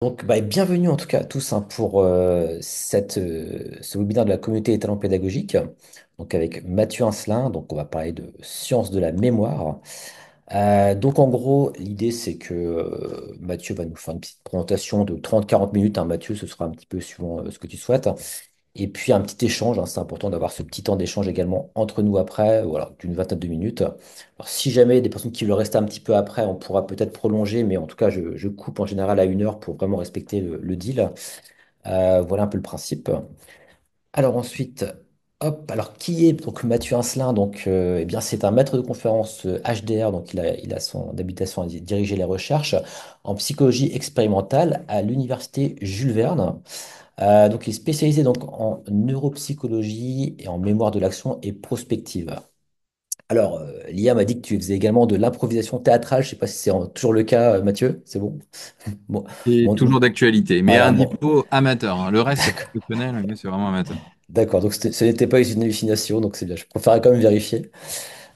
Donc, bienvenue en tout cas à tous hein, pour ce webinaire de la communauté des talents pédagogiques. Donc, avec Mathieu Ancelin, donc on va parler de sciences de la mémoire. Donc, en gros, l'idée c'est que Mathieu va nous faire une petite présentation de 30-40 minutes, hein. Mathieu, ce sera un petit peu suivant ce que tu souhaites. Et puis un petit échange, hein, c'est important d'avoir ce petit temps d'échange également entre nous après, voilà, d'une vingtaine de minutes. Alors, si jamais il y a des personnes qui veulent rester un petit peu après, on pourra peut-être prolonger, mais en tout cas, je coupe en général à 1 heure pour vraiment respecter le deal. Voilà un peu le principe. Alors ensuite, hop, alors qui est donc Mathieu Ancelin? Donc, eh bien, c'est un maître de conférence HDR, donc il a son habilitation à diriger les recherches en psychologie expérimentale à l'université Jules Verne. Donc, il est spécialisé donc en neuropsychologie et en mémoire de l'action et prospective. Alors, Lia m'a dit que tu faisais également de l'improvisation théâtrale. Je ne sais pas si c'est toujours le cas, Mathieu. C'est bon? Bon, Et toujours d'actualité, mais voilà, un bon, diplôme amateur, hein. Le reste, c'est professionnel, mais c'est vraiment amateur. d'accord. Donc, ce n'était pas une hallucination, donc c'est bien. Je préférais quand même vérifier.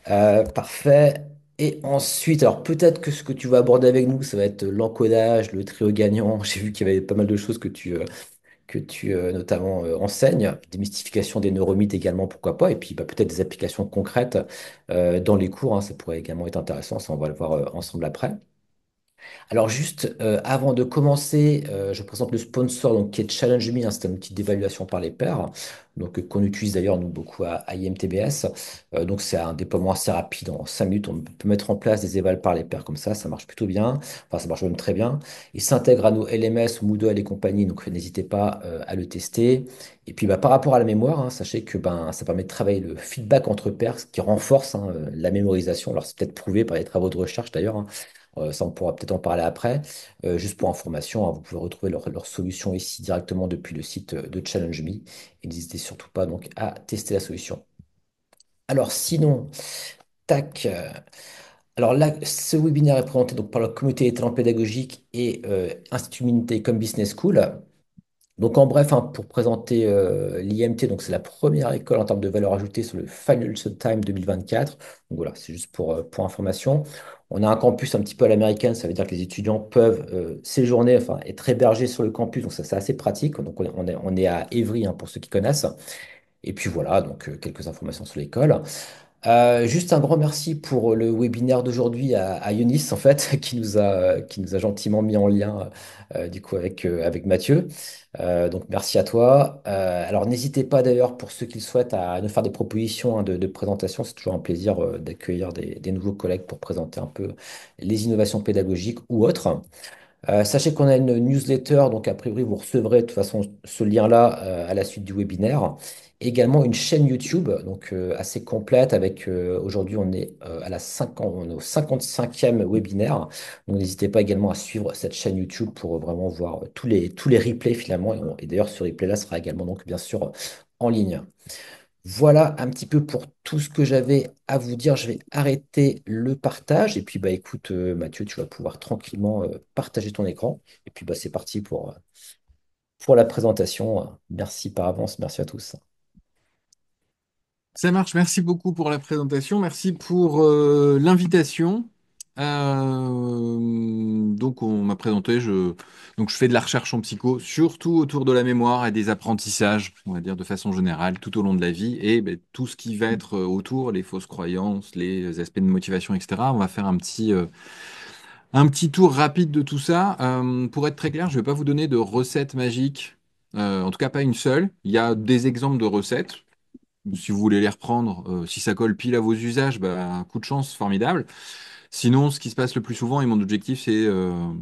Parfait. Et ensuite, alors peut-être que ce que tu vas aborder avec nous, ça va être l'encodage, le trio gagnant. J'ai vu qu'il y avait pas mal de choses que tu notamment enseignes, démystification des neuromythes également, pourquoi pas, et puis peut-être des applications concrètes dans les cours, hein, ça pourrait également être intéressant, ça on va le voir ensemble après. Alors juste avant de commencer, je présente le sponsor donc, qui est Challenge Me, hein, c'est un outil d'évaluation par les pairs, donc qu'on utilise d'ailleurs nous beaucoup à IMTBS. Donc c'est un déploiement assez rapide, en 5 minutes on peut mettre en place des évals par les pairs comme ça marche plutôt bien, enfin ça marche même très bien. Il s'intègre à nos LMS, Moodle et compagnie, donc n'hésitez pas à le tester. Et puis par rapport à la mémoire, hein, sachez que ça permet de travailler le feedback entre pairs, ce qui renforce hein, la mémorisation. Alors c'est peut-être prouvé par les travaux de recherche d'ailleurs, hein. Ça, on pourra peut-être en parler après. Juste pour information, hein, vous pouvez retrouver leur solution ici directement depuis le site de Challenge Me. Et n'hésitez surtout pas donc à tester la solution. Alors sinon, tac. Alors là, ce webinaire est présenté donc par la communauté des talents pédagogiques et Institut Minté comme Business School. Donc en bref, hein, pour présenter l'IMT, donc c'est la première école en termes de valeur ajoutée sur le Financial Times 2024. Donc voilà, c'est juste pour information. On a un campus un petit peu à l'américaine, ça veut dire que les étudiants peuvent séjourner, enfin être hébergés sur le campus, donc ça c'est assez pratique. Donc on est à Évry hein, pour ceux qui connaissent. Et puis voilà, donc quelques informations sur l'école. Juste un grand merci pour le webinaire d'aujourd'hui à Younis, en fait, qui nous a gentiment mis en lien du coup avec Mathieu. Donc merci à toi. Alors n'hésitez pas d'ailleurs pour ceux qui le souhaitent à nous faire des propositions hein, de présentation. C'est toujours un plaisir d'accueillir des nouveaux collègues pour présenter un peu les innovations pédagogiques ou autres. Sachez qu'on a une newsletter, donc a priori vous recevrez de toute façon ce lien-là à la suite du webinaire. Également une chaîne YouTube, donc assez complète avec aujourd'hui on est on est au 55e webinaire. Donc n'hésitez pas également à suivre cette chaîne YouTube pour vraiment voir tous les replays finalement. Et d'ailleurs ce replay-là sera également donc bien sûr en ligne. Voilà un petit peu pour tout ce que j'avais à vous dire. Je vais arrêter le partage. Et puis, écoute, Mathieu, tu vas pouvoir tranquillement partager ton écran. Et puis, c'est parti pour la présentation. Merci par avance. Merci à tous. Ça marche, merci beaucoup pour la présentation, merci pour l'invitation. Donc on m'a présenté, donc je fais de la recherche en psycho, surtout autour de la mémoire et des apprentissages, on va dire de façon générale, tout au long de la vie, et ben, tout ce qui va être autour, les fausses croyances, les aspects de motivation, etc. On va faire un petit tour rapide de tout ça. Pour être très clair, je ne vais pas vous donner de recettes magiques, en tout cas pas une seule. Il y a des exemples de recettes. Si vous voulez les reprendre, si ça colle pile à vos usages, bah, coup de chance, formidable. Sinon, ce qui se passe le plus souvent, et mon objectif, c'est,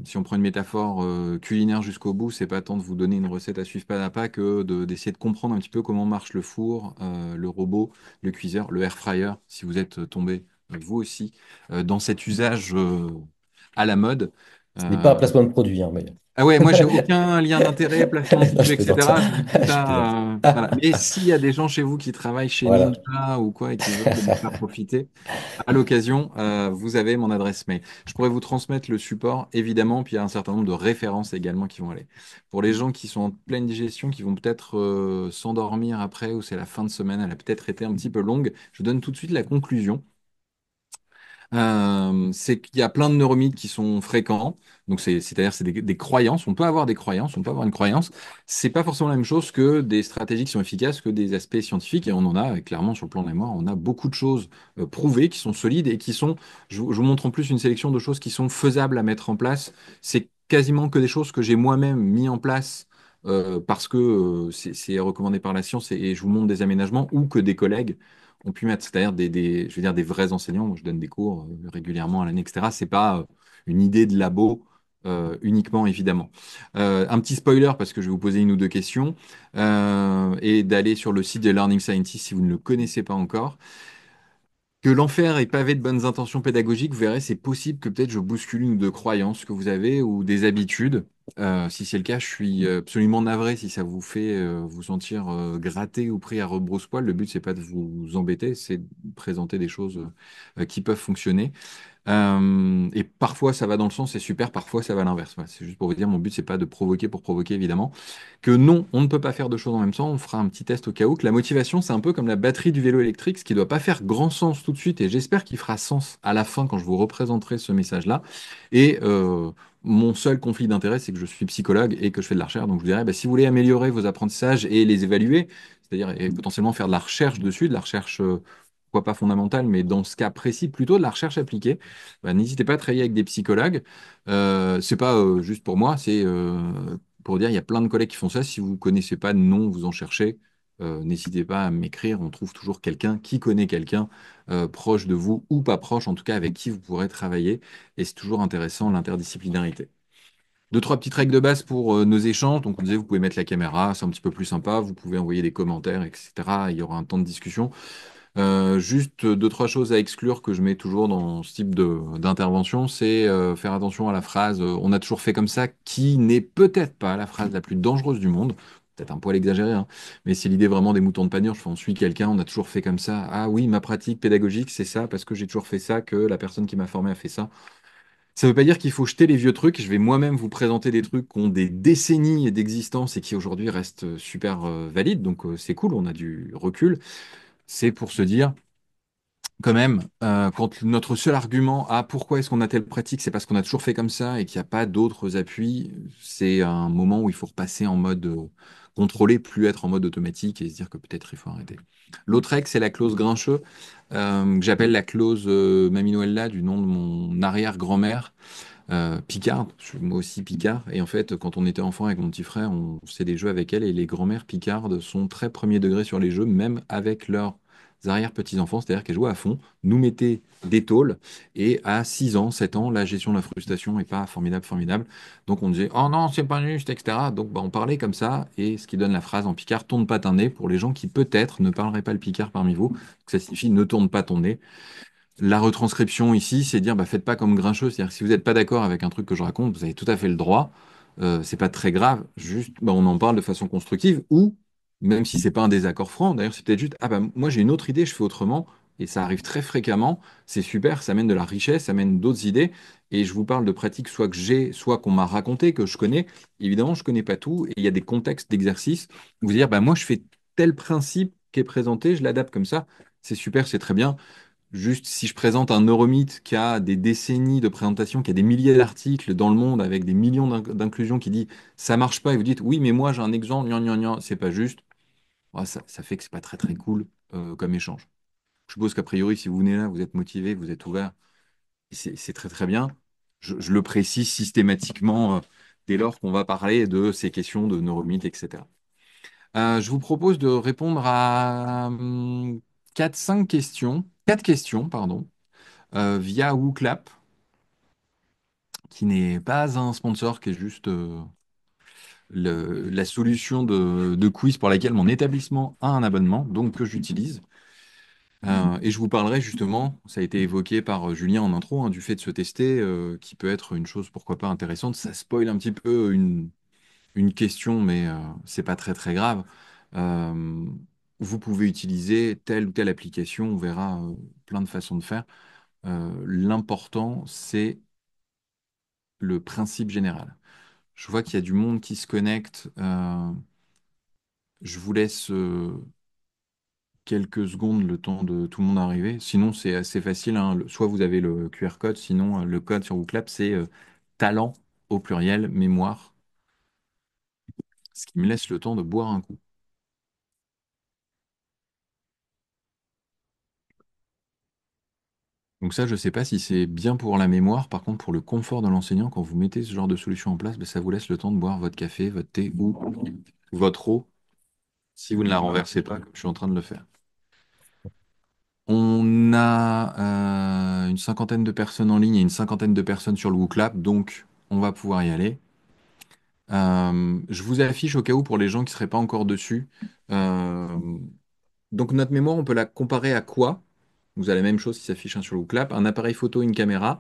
si on prend une métaphore culinaire jusqu'au bout, c'est pas tant de vous donner une recette à suivre pas à pas que d'essayer de comprendre un petit peu comment marche le four, le robot, le cuiseur, le air fryer, si vous êtes tombé, vous aussi, dans cet usage à la mode. Ce n'est pas un Euh, placement de produit, hein, mais ah ouais, moi j'ai aucun lien d'intérêt, placement de non, produit, je plaisante. etc. Je dis tout Je plaisante. ça. Voilà. Mais s'il y a des gens chez vous qui travaillent chez Voilà. Ninja ou quoi et qui veulent me faire profiter, à l'occasion, vous avez mon adresse mail. Je pourrais vous transmettre le support, évidemment, puis il y a un certain nombre de références également qui vont aller. Pour les gens qui sont en pleine digestion, qui vont peut-être s'endormir après, ou c'est la fin de semaine, elle a peut-être été un petit peu longue, je donne tout de suite la conclusion. C'est qu'il y a plein de neuromythes qui sont fréquents. Donc, c'est-à-dire, c'est des croyances. On peut avoir des croyances, on peut avoir une croyance. C'est pas forcément la même chose que des stratégies qui sont efficaces, que des aspects scientifiques. Et on en a, clairement, sur le plan de la mémoire, on a beaucoup de choses prouvées, qui sont solides et qui sont, je vous montre en plus une sélection de choses qui sont faisables à mettre en place. C'est quasiment que des choses que j'ai moi-même mis en place. Parce que c'est recommandé par la science et je vous montre des aménagements ou que des collègues ont pu mettre, c'est-à-dire je veux dire des vrais enseignants. Moi, je donne des cours régulièrement à l'année, etc. C'est pas une idée de labo uniquement, évidemment. Un petit spoiler parce que je vais vous poser une ou deux questions et d'aller sur le site de Learning Scientist si vous ne le connaissez pas encore. Que l'enfer est pavé de bonnes intentions pédagogiques, vous verrez, c'est possible que peut-être je bouscule une ou deux croyances que vous avez ou des habitudes. Si c'est le cas, je suis absolument navré si ça vous fait vous sentir gratté ou pris à rebrousse-poil. Le but, c'est pas de vous embêter, c'est de présenter des choses qui peuvent fonctionner. Et parfois ça va dans le sens, c'est super, parfois ça va à l'inverse. Voilà, c'est juste pour vous dire, mon but c'est pas de provoquer pour provoquer évidemment. Que non, on ne peut pas faire deux choses en même temps. On fera un petit test au cas où. Que la motivation, c'est un peu comme la batterie du vélo électrique, ce qui ne doit pas faire grand sens tout de suite. Et j'espère qu'il fera sens à la fin quand je vous représenterai ce message-là. Et mon seul conflit d'intérêt, c'est que je suis psychologue et que je fais de la recherche. Donc je vous dirais, bah, si vous voulez améliorer vos apprentissages et les évaluer, c'est-à-dire et potentiellement faire de la recherche dessus, de la recherche, pourquoi pas fondamentale, mais dans ce cas précis, plutôt de la recherche appliquée, bah, n'hésitez pas à travailler avec des psychologues. C'est pas juste pour moi, c'est pour dire il y a plein de collègues qui font ça. Si vous ne connaissez pas de nom, vous en cherchez, n'hésitez pas à m'écrire. On trouve toujours quelqu'un qui connaît quelqu'un proche de vous ou pas proche, en tout cas avec qui vous pourrez travailler. Et c'est toujours intéressant l'interdisciplinarité. Deux, trois petites règles de base pour nos échanges. Donc, on disait, vous pouvez mettre la caméra, c'est un petit peu plus sympa. Vous pouvez envoyer des commentaires, etc. Il y aura un temps de discussion. Juste deux, trois choses à exclure que je mets toujours dans ce type d'intervention, c'est faire attention à la phrase on a toujours fait comme ça, qui n'est peut-être pas la phrase la plus dangereuse du monde. Peut-être un poil exagéré, hein, mais c'est l'idée vraiment des moutons de Panurge. On suit quelqu'un, on a toujours fait comme ça. Ah oui, ma pratique pédagogique, c'est ça, parce que j'ai toujours fait ça, que la personne qui m'a formé a fait ça. Ça ne veut pas dire qu'il faut jeter les vieux trucs. Je vais moi-même vous présenter des trucs qui ont des décennies d'existence et qui aujourd'hui restent super valides. Donc c'est cool, on a du recul. C'est pour se dire, quand même, quand notre seul argument à pourquoi est-ce qu'on a telle pratique, c'est parce qu'on a toujours fait comme ça et qu'il n'y a pas d'autres appuis, c'est un moment où il faut repasser en mode contrôlé, plus être en mode automatique et se dire que peut-être il faut arrêter. L'autre règle, c'est la clause Grincheux, que j'appelle la clause Mamie Noëlla du nom de mon arrière-grand-mère. Picard, je suis moi aussi Picard, et en fait, quand on était enfant avec mon petit frère, on faisait des jeux avec elle, et les grand-mères Picardes sont très premier degré sur les jeux, même avec leurs arrière-petits-enfants, c'est-à-dire qu'elles jouaient à fond, nous mettaient des tôles, et à 6 ans, 7 ans, la gestion de la frustration n'est pas formidable, formidable. Donc on disait, oh non, c'est pas juste, etc. Donc bah, on parlait comme ça, et ce qui donne la phrase en Picard, tourne pas ton nez, pour les gens qui peut-être ne parleraient pas le Picard parmi vous, ça signifie ne tourne pas ton nez. La retranscription ici, c'est dire bah, faites pas comme Grincheux, c'est-à-dire que si vous n'êtes pas d'accord avec un truc que je raconte, vous avez tout à fait le droit. C'est pas très grave, juste bah, on en parle de façon constructive ou même si c'est pas un désaccord franc, d'ailleurs c'est peut-être juste ah bah moi j'ai une autre idée, je fais autrement et ça arrive très fréquemment, c'est super, ça amène de la richesse, ça amène d'autres idées et je vous parle de pratiques soit que j'ai, soit qu'on m'a raconté, que je connais. Évidemment, je connais pas tout et il y a des contextes d'exercice où vous dire bah moi je fais tel principe qui est présenté, je l'adapte comme ça, c'est super, c'est très bien. Juste, si je présente un neuromythe qui a des décennies de présentation, qui a des milliers d'articles dans le monde avec des millions d'inclusions qui dit ça marche pas, et vous dites oui, mais moi j'ai un exemple, gnan, gnan, gnan, c'est pas juste, ah, ça fait que c'est pas très très cool comme échange. Je suppose qu'a priori, si vous venez là, vous êtes motivé, vous êtes ouvert, c'est très très bien. Je le précise systématiquement dès lors qu'on va parler de ces questions de neuromythes, etc. Je vous propose de répondre à 4-5 questions, 4 questions, pardon via WooClap, qui n'est pas un sponsor, qui est juste la solution de quiz pour laquelle mon établissement a un abonnement, donc que j'utilise. Et je vous parlerai justement, ça a été évoqué par Julien en intro, hein, du fait de se tester, qui peut être une chose pourquoi pas intéressante. Ça spoil un petit peu une question, mais c'est pas très très grave. Euh, Vous pouvez utiliser telle ou telle application, on verra plein de façons de faire. L'important, c'est le principe général. Je vois qu'il y a du monde qui se connecte. Je vous laisse quelques secondes le temps de tout le monde arriver. Sinon, c'est assez facile, hein. Soit vous avez le QR code, sinon le code sur WooClap, c'est talent au pluriel, mémoire, ce qui me laisse le temps de boire un coup. Donc ça, je ne sais pas si c'est bien pour la mémoire. Par contre, pour le confort de l'enseignant, quand vous mettez ce genre de solution en place, ben, ça vous laisse le temps de boire votre café, votre thé ou votre eau, si vous ne la renversez pas, comme je suis en train de le faire. On a une cinquantaine de personnes en ligne et une cinquantaine de personnes sur le WooClap, donc on va pouvoir y aller. Je vous affiche au cas où pour les gens qui ne seraient pas encore dessus. Euh, donc notre mémoire, on peut la comparer à quoi? Vous avez la même chose qui s'affiche, hein, sur le WooClap, un appareil photo, une caméra,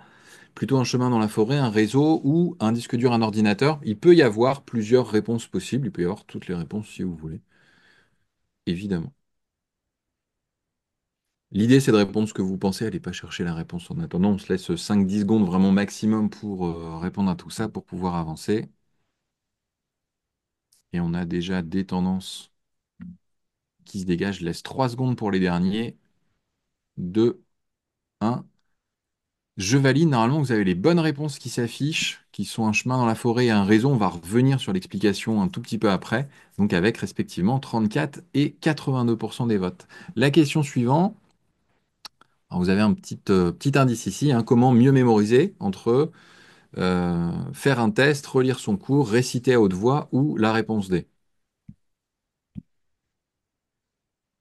plutôt un chemin dans la forêt, un réseau ou un disque dur, un ordinateur. Il peut y avoir plusieurs réponses possibles, il peut y avoir toutes les réponses si vous voulez, évidemment. L'idée, c'est de répondre ce que vous pensez, allez pas chercher la réponse en attendant. On se laisse 5-10 secondes vraiment maximum pour répondre à tout ça, pour pouvoir avancer. Et on a déjà des tendances qui se dégagent. Je laisse 3 secondes pour les derniers. 2, 1. Je valide. Normalement, vous avez les bonnes réponses qui s'affichent, qui sont un chemin dans la forêt et un réseau. On va revenir sur l'explication un tout petit peu après. Donc avec respectivement 34 et 82% des votes. La question suivante. Alors, vous avez un petit indice ici, hein. Comment mieux mémoriser entre faire un test, relire son cours, réciter à haute voix ou la réponse D.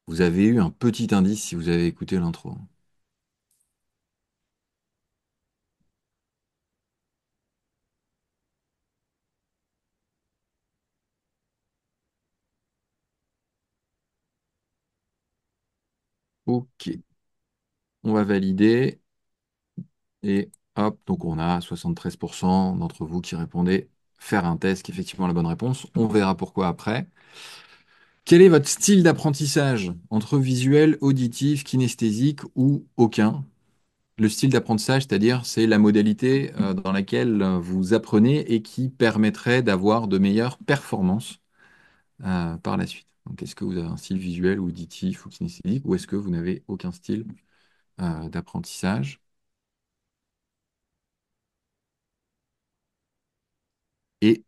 Vous avez eu un petit indice si vous avez écouté l'intro. Ok, on va valider et hop, donc on a 73% d'entre vous qui répondez faire un test, qui est effectivement la bonne réponse. On verra pourquoi après. Quel est votre style d'apprentissage entre visuel, auditif, kinesthésique ou aucun? Le style d'apprentissage, c'est-à-dire, c'est la modalité dans laquelle vous apprenez et qui permettrait d'avoir de meilleures performances par la suite. Donc, est-ce que vous avez un style visuel, ou auditif ou kinesthésique, ou est-ce que vous n'avez aucun style d'apprentissage? Et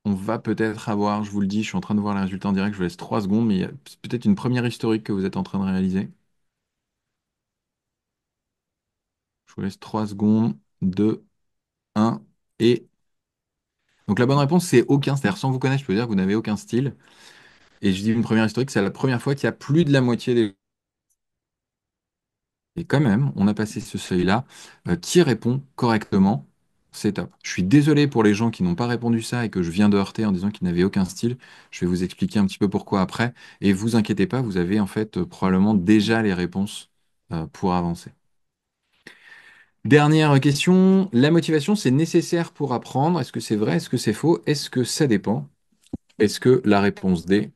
on va peut-être avoir, je vous le dis, je suis en train de voir les résultats en direct, je vous laisse 3 secondes, mais il y a peut-être une première historique que vous êtes en train de réaliser. Je vous laisse 3 secondes, 2, 1, et... Donc la bonne réponse, c'est aucun, c'est-à-dire sans vous connaître, je peux dire que vous n'avez aucun style. Et je dis une première historique, c'est la première fois qu'il y a plus de la moitié des... Et quand même, on a passé ce seuil-là. Qui répond correctement? C'est top. Je suis désolé pour les gens qui n'ont pas répondu ça et que je viens de heurter en disant qu'ils n'avaient aucun style. Je vais vous expliquer un petit peu pourquoi après. Et vous inquiétez pas, vous avez en fait probablement déjà les réponses pour avancer. Dernière question. La motivation, c'est nécessaire pour apprendre. Est-ce que c'est vrai? Est-ce que c'est faux? Est-ce que ça dépend? Est-ce que la réponse D,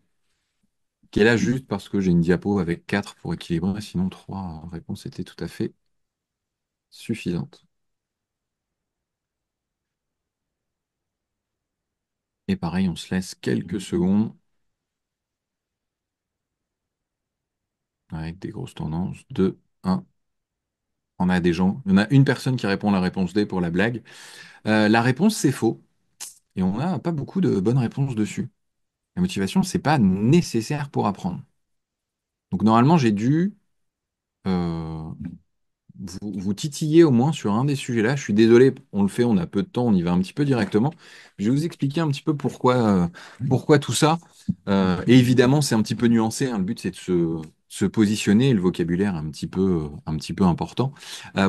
qui est là juste parce que j'ai une diapo avec 4 pour équilibrer, sinon 3 réponses étaient tout à fait suffisantes. Et pareil, on se laisse quelques secondes avec des grosses tendances. 2, 1. On a des gens. Il y en a une personne qui répond la réponse D pour la blague. La réponse, c'est faux. Et on n'a pas beaucoup de bonnes réponses dessus. La motivation, c'est pas nécessaire pour apprendre. Donc normalement, j'ai dû euh, vous titiller au moins sur un des sujets-là. Je suis désolé, on le fait, on a peu de temps, on y va un petit peu directement. Je vais vous expliquer un petit peu pourquoi tout ça. Et évidemment, c'est un petit peu nuancé, hein. Le but, c'est de se positionner, et le vocabulaire est un petit peu important.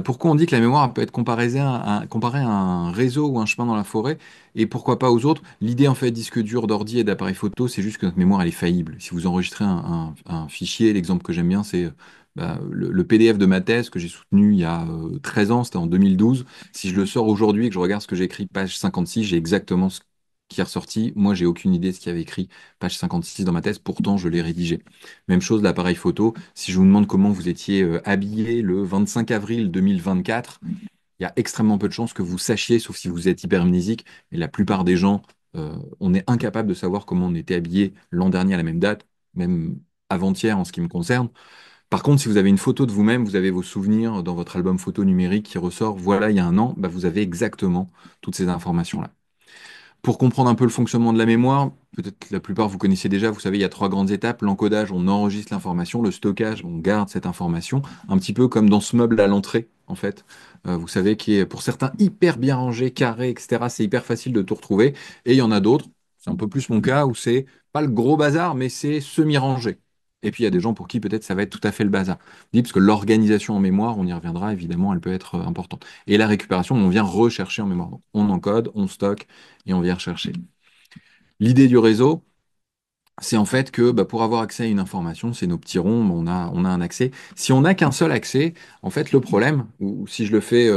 Pourquoi on dit que la mémoire peut être comparée à un réseau ou un chemin dans la forêt, et pourquoi pas aux autres? L'idée, en fait, disque dur, d'ordi et d'appareil photo, c'est juste que notre mémoire, elle est faillible. Si vous enregistrez un fichier, l'exemple que j'aime bien, c'est le PDF de ma thèse que j'ai soutenu il y a 13 ans, c'était en 2012. Si je le sors aujourd'hui et que je regarde ce que j'ai écrit, page 56, j'ai exactement ce qui est ressorti. Moi, j'ai aucune idée de ce qu'il y avait écrit, page 56 dans ma thèse, pourtant je l'ai rédigé. Même chose, l'appareil photo. Si je vous demande comment vous étiez habillé le 25 avril 2024, il y a extrêmement peu de chances que vous sachiez, sauf si vous êtes hypermnésique. Et la plupart des gens, on est incapable de savoir comment on était habillé l'an dernier à la même date, même avant-hier en ce qui me concerne. Par contre, si vous avez une photo de vous-même, vous avez vos souvenirs dans votre album photo numérique qui ressort, voilà, il y a un an, bah, vous avez exactement toutes ces informations-là. Pour comprendre un peu le fonctionnement de la mémoire, peut-être que la plupart vous connaissez déjà, vous savez, il y a trois grandes étapes. L'encodage, on enregistre l'information. Le stockage, on garde cette information. Un petit peu comme dans ce meuble à l'entrée, en fait. Vous savez, qui est pour certains hyper bien rangé, carré, etc. C'est hyper facile de tout retrouver. Et il y en a d'autres, c'est un peu plus mon cas, où c'est pas le gros bazar, mais c'est semi-rangé. Et puis il y a des gens pour qui peut-être ça va être tout à fait le bazar. Je dis parce que l'organisation en mémoire, on y reviendra évidemment, elle peut être importante. Et la récupération, on vient rechercher en mémoire. Donc, on encode, on stocke et on vient rechercher. L'idée du réseau, c'est en fait que bah, pour avoir accès à une information, c'est nos petits ronds, on a un accès. Si on n'a qu'un seul accès, en fait, le problème, ou si je le fais,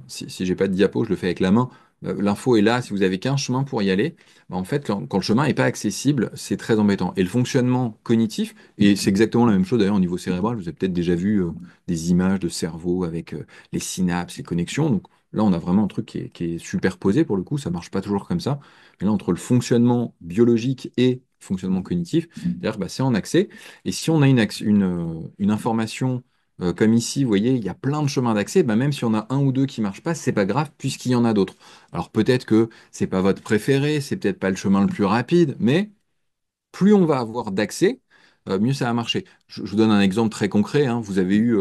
si j'ai pas de diapo, je le fais avec la main, l'info est là, si vous avez qu'un chemin pour y aller, bah, en fait, quand le chemin n'est pas accessible, c'est très embêtant. Et le fonctionnement cognitif, et c'est exactement la même chose d'ailleurs au niveau cérébral, vous avez peut-être déjà vu des images de cerveau avec les synapses, les connexions. Donc là, on a vraiment un truc qui est superposé pour le coup, ça marche pas toujours comme ça. Mais là, entre le fonctionnement biologique et le fonctionnement cognitif, c'est-à-dire bah, c'est en accès. Et si on a une information comme ici, vous voyez, il y a plein de chemins d'accès, bah, même si on a un ou deux qui marchent pas, c'est pas grave puisqu'il y en a d'autres. Alors peut-être que c'est pas votre préféré, c'est peut-être pas le chemin le plus rapide, mais plus on va avoir d'accès, mieux ça va marcher. Je vous donne un exemple très concret, hein. Vous avez eu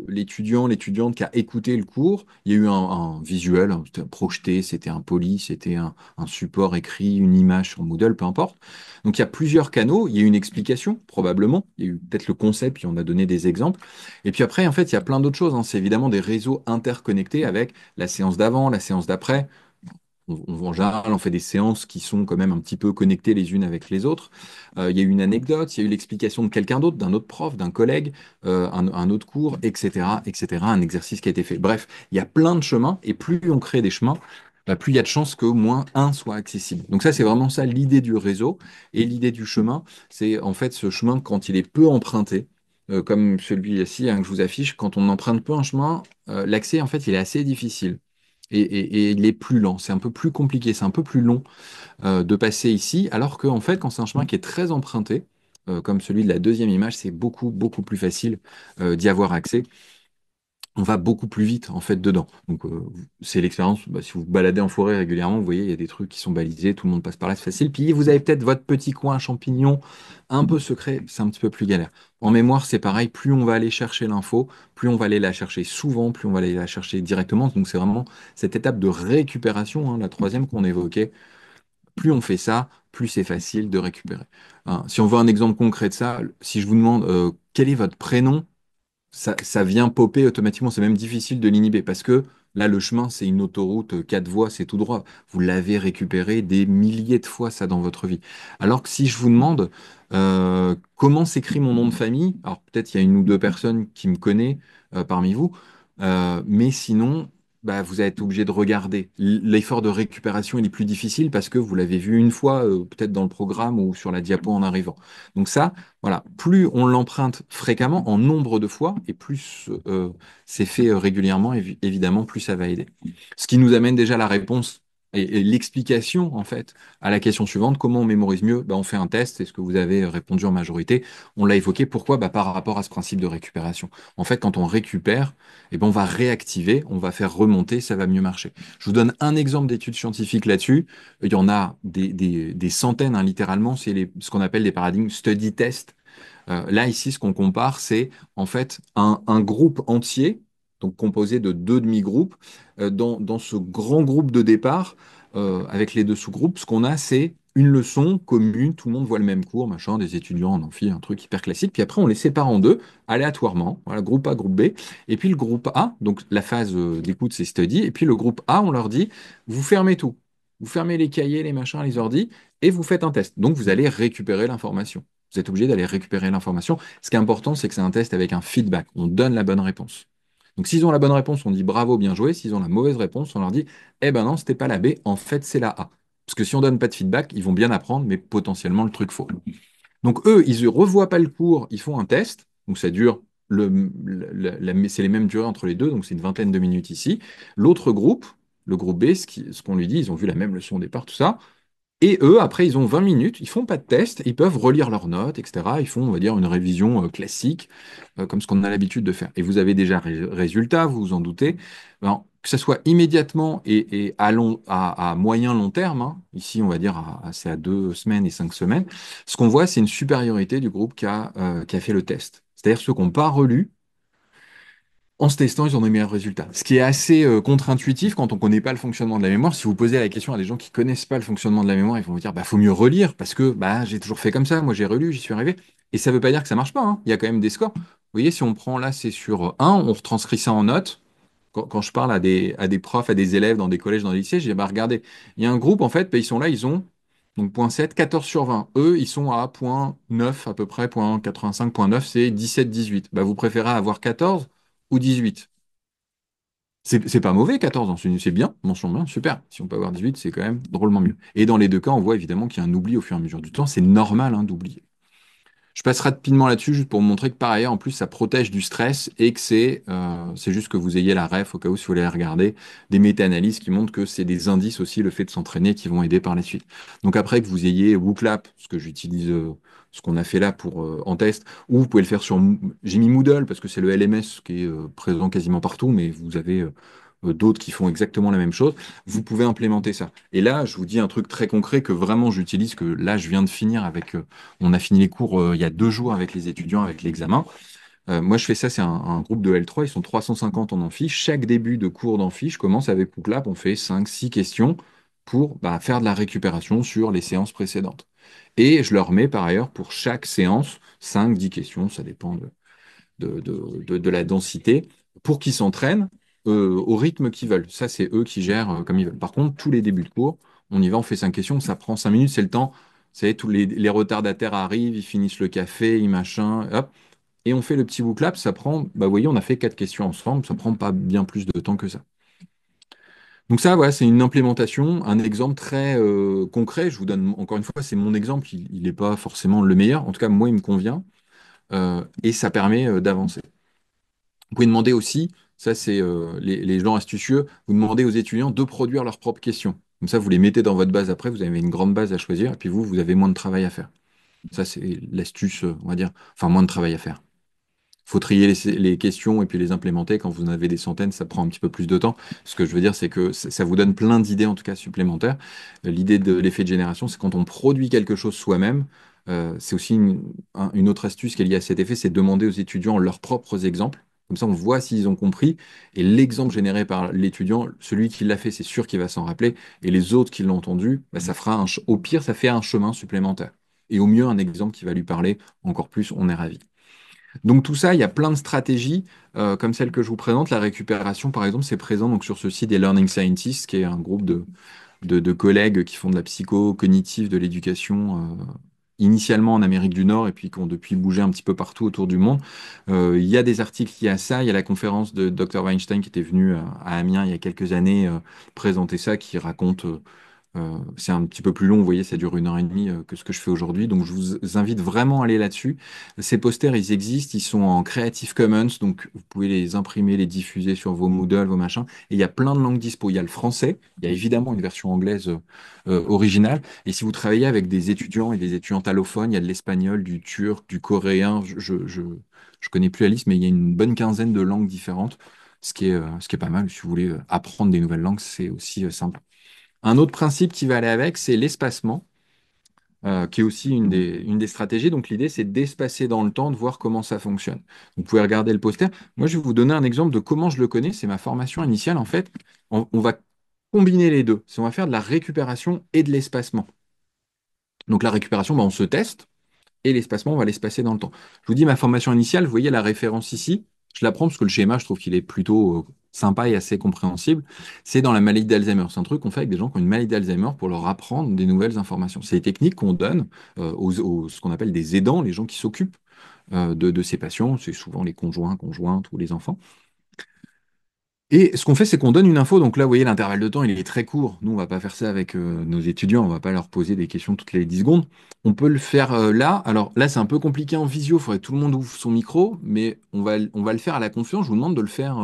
l'étudiante qui a écouté le cours. Il y a eu un visuel, hein, c'était projeté, c'était un poly, c'était un support écrit, une image sur Moodle, peu importe. Donc il y a plusieurs canaux, il y a une explication, probablement. Il y a eu peut-être le concept, puis on a donné des exemples. Et puis après, en fait, il y a plein d'autres choses, hein. C'est évidemment des réseaux interconnectés avec la séance d'avant, la séance d'après. En général, on fait des séances qui sont quand même un petit peu connectées les unes avec les autres. Il y a eu une anecdote, il y a eu l'explication de quelqu'un d'autre, d'un autre prof, d'un collègue, un autre cours, etc., etc., un exercice qui a été fait. Bref, il y a plein de chemins, et plus on crée des chemins, bah, plus il y a de chances qu'au moins un soit accessible. Donc ça, c'est vraiment ça l'idée du réseau. Et l'idée du chemin, c'est en fait ce chemin, quand il est peu emprunté, comme celui-ci hein, que je vous affiche, quand on n'emprunte peu un chemin, l'accès, en fait, il est assez difficile et il est plus lent, c'est un peu plus compliqué, c'est un peu plus long de passer ici, alors qu'en fait, quand c'est un chemin qui est très emprunté, comme celui de la deuxième image, c'est beaucoup, beaucoup plus facile d'y avoir accès. On va beaucoup plus vite en fait dedans. Donc c'est l'expérience. Bah, si vous vous baladez en forêt régulièrement, vous voyez, il y a des trucs qui sont balisés, tout le monde passe par là, c'est facile. Puis vous avez peut-être votre petit coin champignon un peu secret, c'est un petit peu plus galère. En mémoire, c'est pareil, plus on va aller chercher l'info, plus on va aller la chercher souvent, plus on va aller la chercher directement. Donc c'est vraiment cette étape de récupération, hein, la troisième qu'on évoquait. Plus on fait ça, plus c'est facile de récupérer. Hein, si on veut un exemple concret de ça, si je vous demande quel est votre prénom, ça vient popper automatiquement. C'est même difficile de l'inhiber parce que là, le chemin, c'est une autoroute 4 voies, c'est tout droit. Vous l'avez récupéré des milliers de fois, ça, dans votre vie. Alors que si je vous demande comment s'écrit mon nom de famille, alors peut-être il y a une ou deux personnes qui me connaissent parmi vous, mais sinon, bah, vous êtes obligé de regarder. L'effort de récupération, il est plus difficile parce que vous l'avez vu une fois, peut-être dans le programme ou sur la diapo en arrivant. Donc ça, voilà, plus on l'emprunte fréquemment, en nombre de fois, et plus c'est fait régulièrement, évidemment, plus ça va aider. Ce qui nous amène déjà à la réponse et l'explication, en fait, à la question suivante, comment on mémorise mieux? Ben, on fait un test, c'est ce que vous avez répondu en majorité. On l'a évoqué, pourquoi? Ben, par rapport à ce principe de récupération. En fait, quand on récupère, eh ben, on va réactiver, on va faire remonter, ça va mieux marcher. Je vous donne un exemple d'étude scientifique là-dessus. Il y en a des centaines, hein, littéralement, c'est ce qu'on appelle des paradigmes study test. Là, ici, ce qu'on compare, c'est en fait un groupe entier, donc composé de deux demi-groupes. Dans ce grand groupe de départ, avec les deux sous-groupes, ce qu'on a, c'est une leçon commune, tout le monde voit le même cours, machin, des étudiants en amphi, un truc hyper classique. Puis après, on les sépare en deux, aléatoirement. Voilà, groupe A, groupe B. Et puis le groupe A, donc la phase d'écoute, c'est study. Et puis le groupe A, on leur dit, vous fermez tout. Vous fermez les cahiers, les machins, les ordis, et vous faites un test. Donc vous allez récupérer l'information. Vous êtes obligé d'aller récupérer l'information. Ce qui est important, c'est que c'est un test avec un feedback. On donne la bonne réponse. Donc, s'ils ont la bonne réponse, on dit bravo, bien joué. S'ils ont la mauvaise réponse, on leur dit eh ben non, c'était pas la B, en fait, c'est la A. Parce que si on donne pas de feedback, ils vont bien apprendre, mais potentiellement le truc faux. Donc, eux, ils ne revoient pas le cours, ils font un test. Donc, ça dure, c'est les mêmes durées entre les deux, donc c'est une vingtaine de minutes ici. L'autre groupe, le groupe B, ce qu'on lui dit, ils ont vu la même leçon au départ, tout ça. Et eux, après, ils ont 20 minutes, ils font pas de test, ils peuvent relire leurs notes, etc. Ils font, on va dire, une révision classique, comme ce qu'on a l'habitude de faire. Et vous avez déjà résultat, vous vous en doutez. Ben, que ce soit immédiatement et à moyen long terme, hein, ici on va dire c'est à 2 semaines et 5 semaines, ce qu'on voit, c'est une supériorité du groupe qui a fait le test. C'est-à-dire ceux qui n'ont pas relu, en se testant, ils ont des meilleurs résultats. Ce qui est assez contre-intuitif quand on ne connaît pas le fonctionnement de la mémoire. Si vous posez la question à des gens qui connaissent pas le fonctionnement de la mémoire, ils vont vous dire, bah, faut mieux relire parce que bah, j'ai toujours fait comme ça. Moi, j'ai relu, j'y suis arrivé. Et ça ne veut pas dire que ça marche pas, hein. Il y a quand même des scores. Vous voyez, si on prend là, c'est sur un, on retranscrit ça en notes. Quand je parle à des profs, à des élèves dans des collèges, dans des lycées, je dis, bah, regardez, il y a un groupe, en fait, bah, ils sont là, ils ont donc point 7, 14 sur 20. Eux, ils sont à point 9 à peu près, point 85, point 9, c'est 17, 18. Bah, vous préférez avoir 14 ou 18? C'est pas mauvais, 14 ans, c'est bien, mention bien, super. Si on peut avoir 18, c'est quand même drôlement mieux. Et dans les deux cas, on voit évidemment qu'il y a un oubli au fur et à mesure du temps. C'est normal hein, d'oublier. Je passe rapidement là-dessus juste pour vous montrer que par ailleurs, en plus, ça protège du stress et que c'est juste que vous ayez la ref au cas où si vous voulez la regarder, des méta-analyses qui montrent que c'est des indices aussi, le fait de s'entraîner, qui vont aider par la suite. Donc après que vous ayez WooClap, ce que j'utilise, ce qu'on a fait là pour en test, ou vous pouvez le faire sur, j'ai mis Moodle parce que c'est le LMS qui est présent quasiment partout, mais vous avez d'autres qui font exactement la même chose. Vous pouvez implémenter ça. Et là, je vous dis un truc très concret que vraiment j'utilise, que là, je viens de finir avec on a fini les cours il y a 2 jours avec les étudiants, avec l'examen. Moi, je fais ça, c'est un groupe de L3, ils sont 350 en amphi. Chaque début de cours d'amphi, je commence avec Booklab, on fait 5, 6 questions pour bah, faire de la récupération sur les séances précédentes. Et je leur mets par ailleurs pour chaque séance 5, 10 questions, ça dépend de la densité, pour qu'ils s'entraînent au rythme qu'ils veulent. Ça, c'est eux qui gèrent comme ils veulent. Par contre, tous les débuts de cours, on y va, on fait 5 questions, ça prend 5 minutes, c'est le temps. Vous savez, tous les retardataires arrivent, ils finissent le café, ils machin, hop, et on fait le petit bouclap, ça prend, bah vous voyez, on a fait 4 questions ensemble, ça prend pas bien plus de temps que ça. Donc ça, voilà, c'est une implémentation, un exemple très concret. Je vous donne, encore une fois, c'est mon exemple, il n'est pas forcément le meilleur. En tout cas, moi, il me convient, et ça permet d'avancer. Vous pouvez demander aussi, ça c'est les gens astucieux, vous demandez aux étudiants de produire leurs propres questions. Comme ça, vous les mettez dans votre base après, vous avez une grande base à choisir, et puis vous avez moins de travail à faire. Ça, c'est l'astuce, on va dire, enfin moins de travail à faire. Faut trier les questions et puis les implémenter. Quand vous en avez des centaines, ça prend un petit peu plus de temps. Ce que je veux dire, c'est que ça vous donne plein d'idées, en tout cas supplémentaires. L'idée de l'effet de génération, c'est quand on produit quelque chose soi-même. C'est aussi une autre astuce qui est liée à cet effet, c'est de demander aux étudiants leurs propres exemples. Comme ça, on voit s'ils ont compris. Et l'exemple généré par l'étudiant, celui qui l'a fait, c'est sûr qu'il va s'en rappeler. Et les autres qui l'ont entendu, bah, ça fera au pire, ça fait un chemin supplémentaire. Et au mieux, un exemple qui va lui parler encore plus, on est ravi. Donc tout ça, il y a plein de stratégies comme celle que je vous présente. La récupération, par exemple, c'est présent donc, sur ce site des Learning Scientists, qui est un groupe de collègues qui font de la psycho-cognitive, de l'éducation, initialement en Amérique du Nord et puis qui ont depuis bougé un petit peu partout autour du monde. Il y a des articles liés à ça. Il y a la conférence de Dr. Weinstein qui était venu à Amiens il y a quelques années présenter ça, qui raconte c'est un petit peu plus long, vous voyez, ça dure 1 heure et demie que ce que je fais aujourd'hui. Donc, je vous invite vraiment à aller là-dessus. Ces posters, ils existent, ils sont en Creative Commons, donc vous pouvez les imprimer, les diffuser sur vos Moodle, vos machins. Et il y a plein de langues dispo. Il y a le français, il y a évidemment une version anglaise originale. Et si vous travaillez avec des étudiants et des étudiantes allophones, il y a de l'espagnol, du turc, du coréen. Je connais plus la liste, mais il y a une bonne quinzaine de langues différentes, ce qui est pas mal. Si vous voulez apprendre des nouvelles langues, c'est aussi simple. Un autre principe qui va aller avec, c'est l'espacement, qui est aussi une des stratégies. Donc l'idée, c'est d'espacer dans le temps, de voir comment ça fonctionne. Vous pouvez regarder le poster. Moi, je vais vous donner un exemple de comment je le connais. C'est ma formation initiale. En fait, on va combiner les deux. On va faire de la récupération et de l'espacement. Donc la récupération, bah, on se teste et l'espacement, on va l'espacer dans le temps. Je vous dis ma formation initiale, vous voyez la référence ici. Je la prends parce que le schéma, je trouve qu'il est plutôt sympa et assez compréhensible. C'est dans la maladie d'Alzheimer. C'est un truc qu'on fait avec des gens qui ont une maladie d'Alzheimer pour leur apprendre des nouvelles informations. C'est des techniques qu'on donne ce qu'on appelle des aidants, les gens qui s'occupent de ces patients. C'est souvent les conjoints, conjointes ou les enfants. Et ce qu'on fait, c'est qu'on donne une info. Donc là, vous voyez, l'intervalle de temps, il est très court. Nous, on va pas faire ça avec nos étudiants. On va pas leur poser des questions toutes les 10 secondes. On peut le faire là. Alors là, c'est un peu compliqué en visio. Il faudrait que tout le monde ouvre son micro. Mais on va le faire à la confiance. Je vous demande de le faire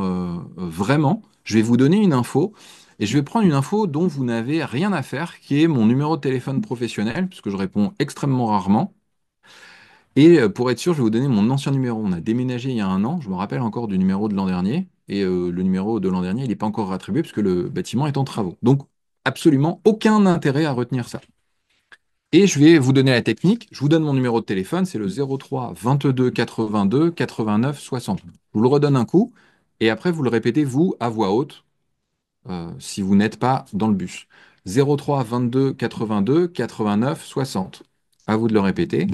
vraiment. Je vais vous donner une info. et je vais prendre une info dont vous n'avez rien à faire, qui est mon numéro de téléphone professionnel, puisque je réponds extrêmement rarement. Et pour être sûr, je vais vous donner mon ancien numéro. On a déménagé il y a un an, je me rappelle encore du numéro de l'an dernier, et le numéro de l'an dernier, il n'est pas encore attribué, puisque le bâtiment est en travaux. Donc, absolument aucun intérêt à retenir ça. Et je vais vous donner la technique. Je vous donne mon numéro de téléphone, c'est le 03 22 82 89 60. Je vous le redonne un coup, et après vous le répétez vous à voix haute si vous n'êtes pas dans le bus. 03 22 82 89 60. À vous de le répéter.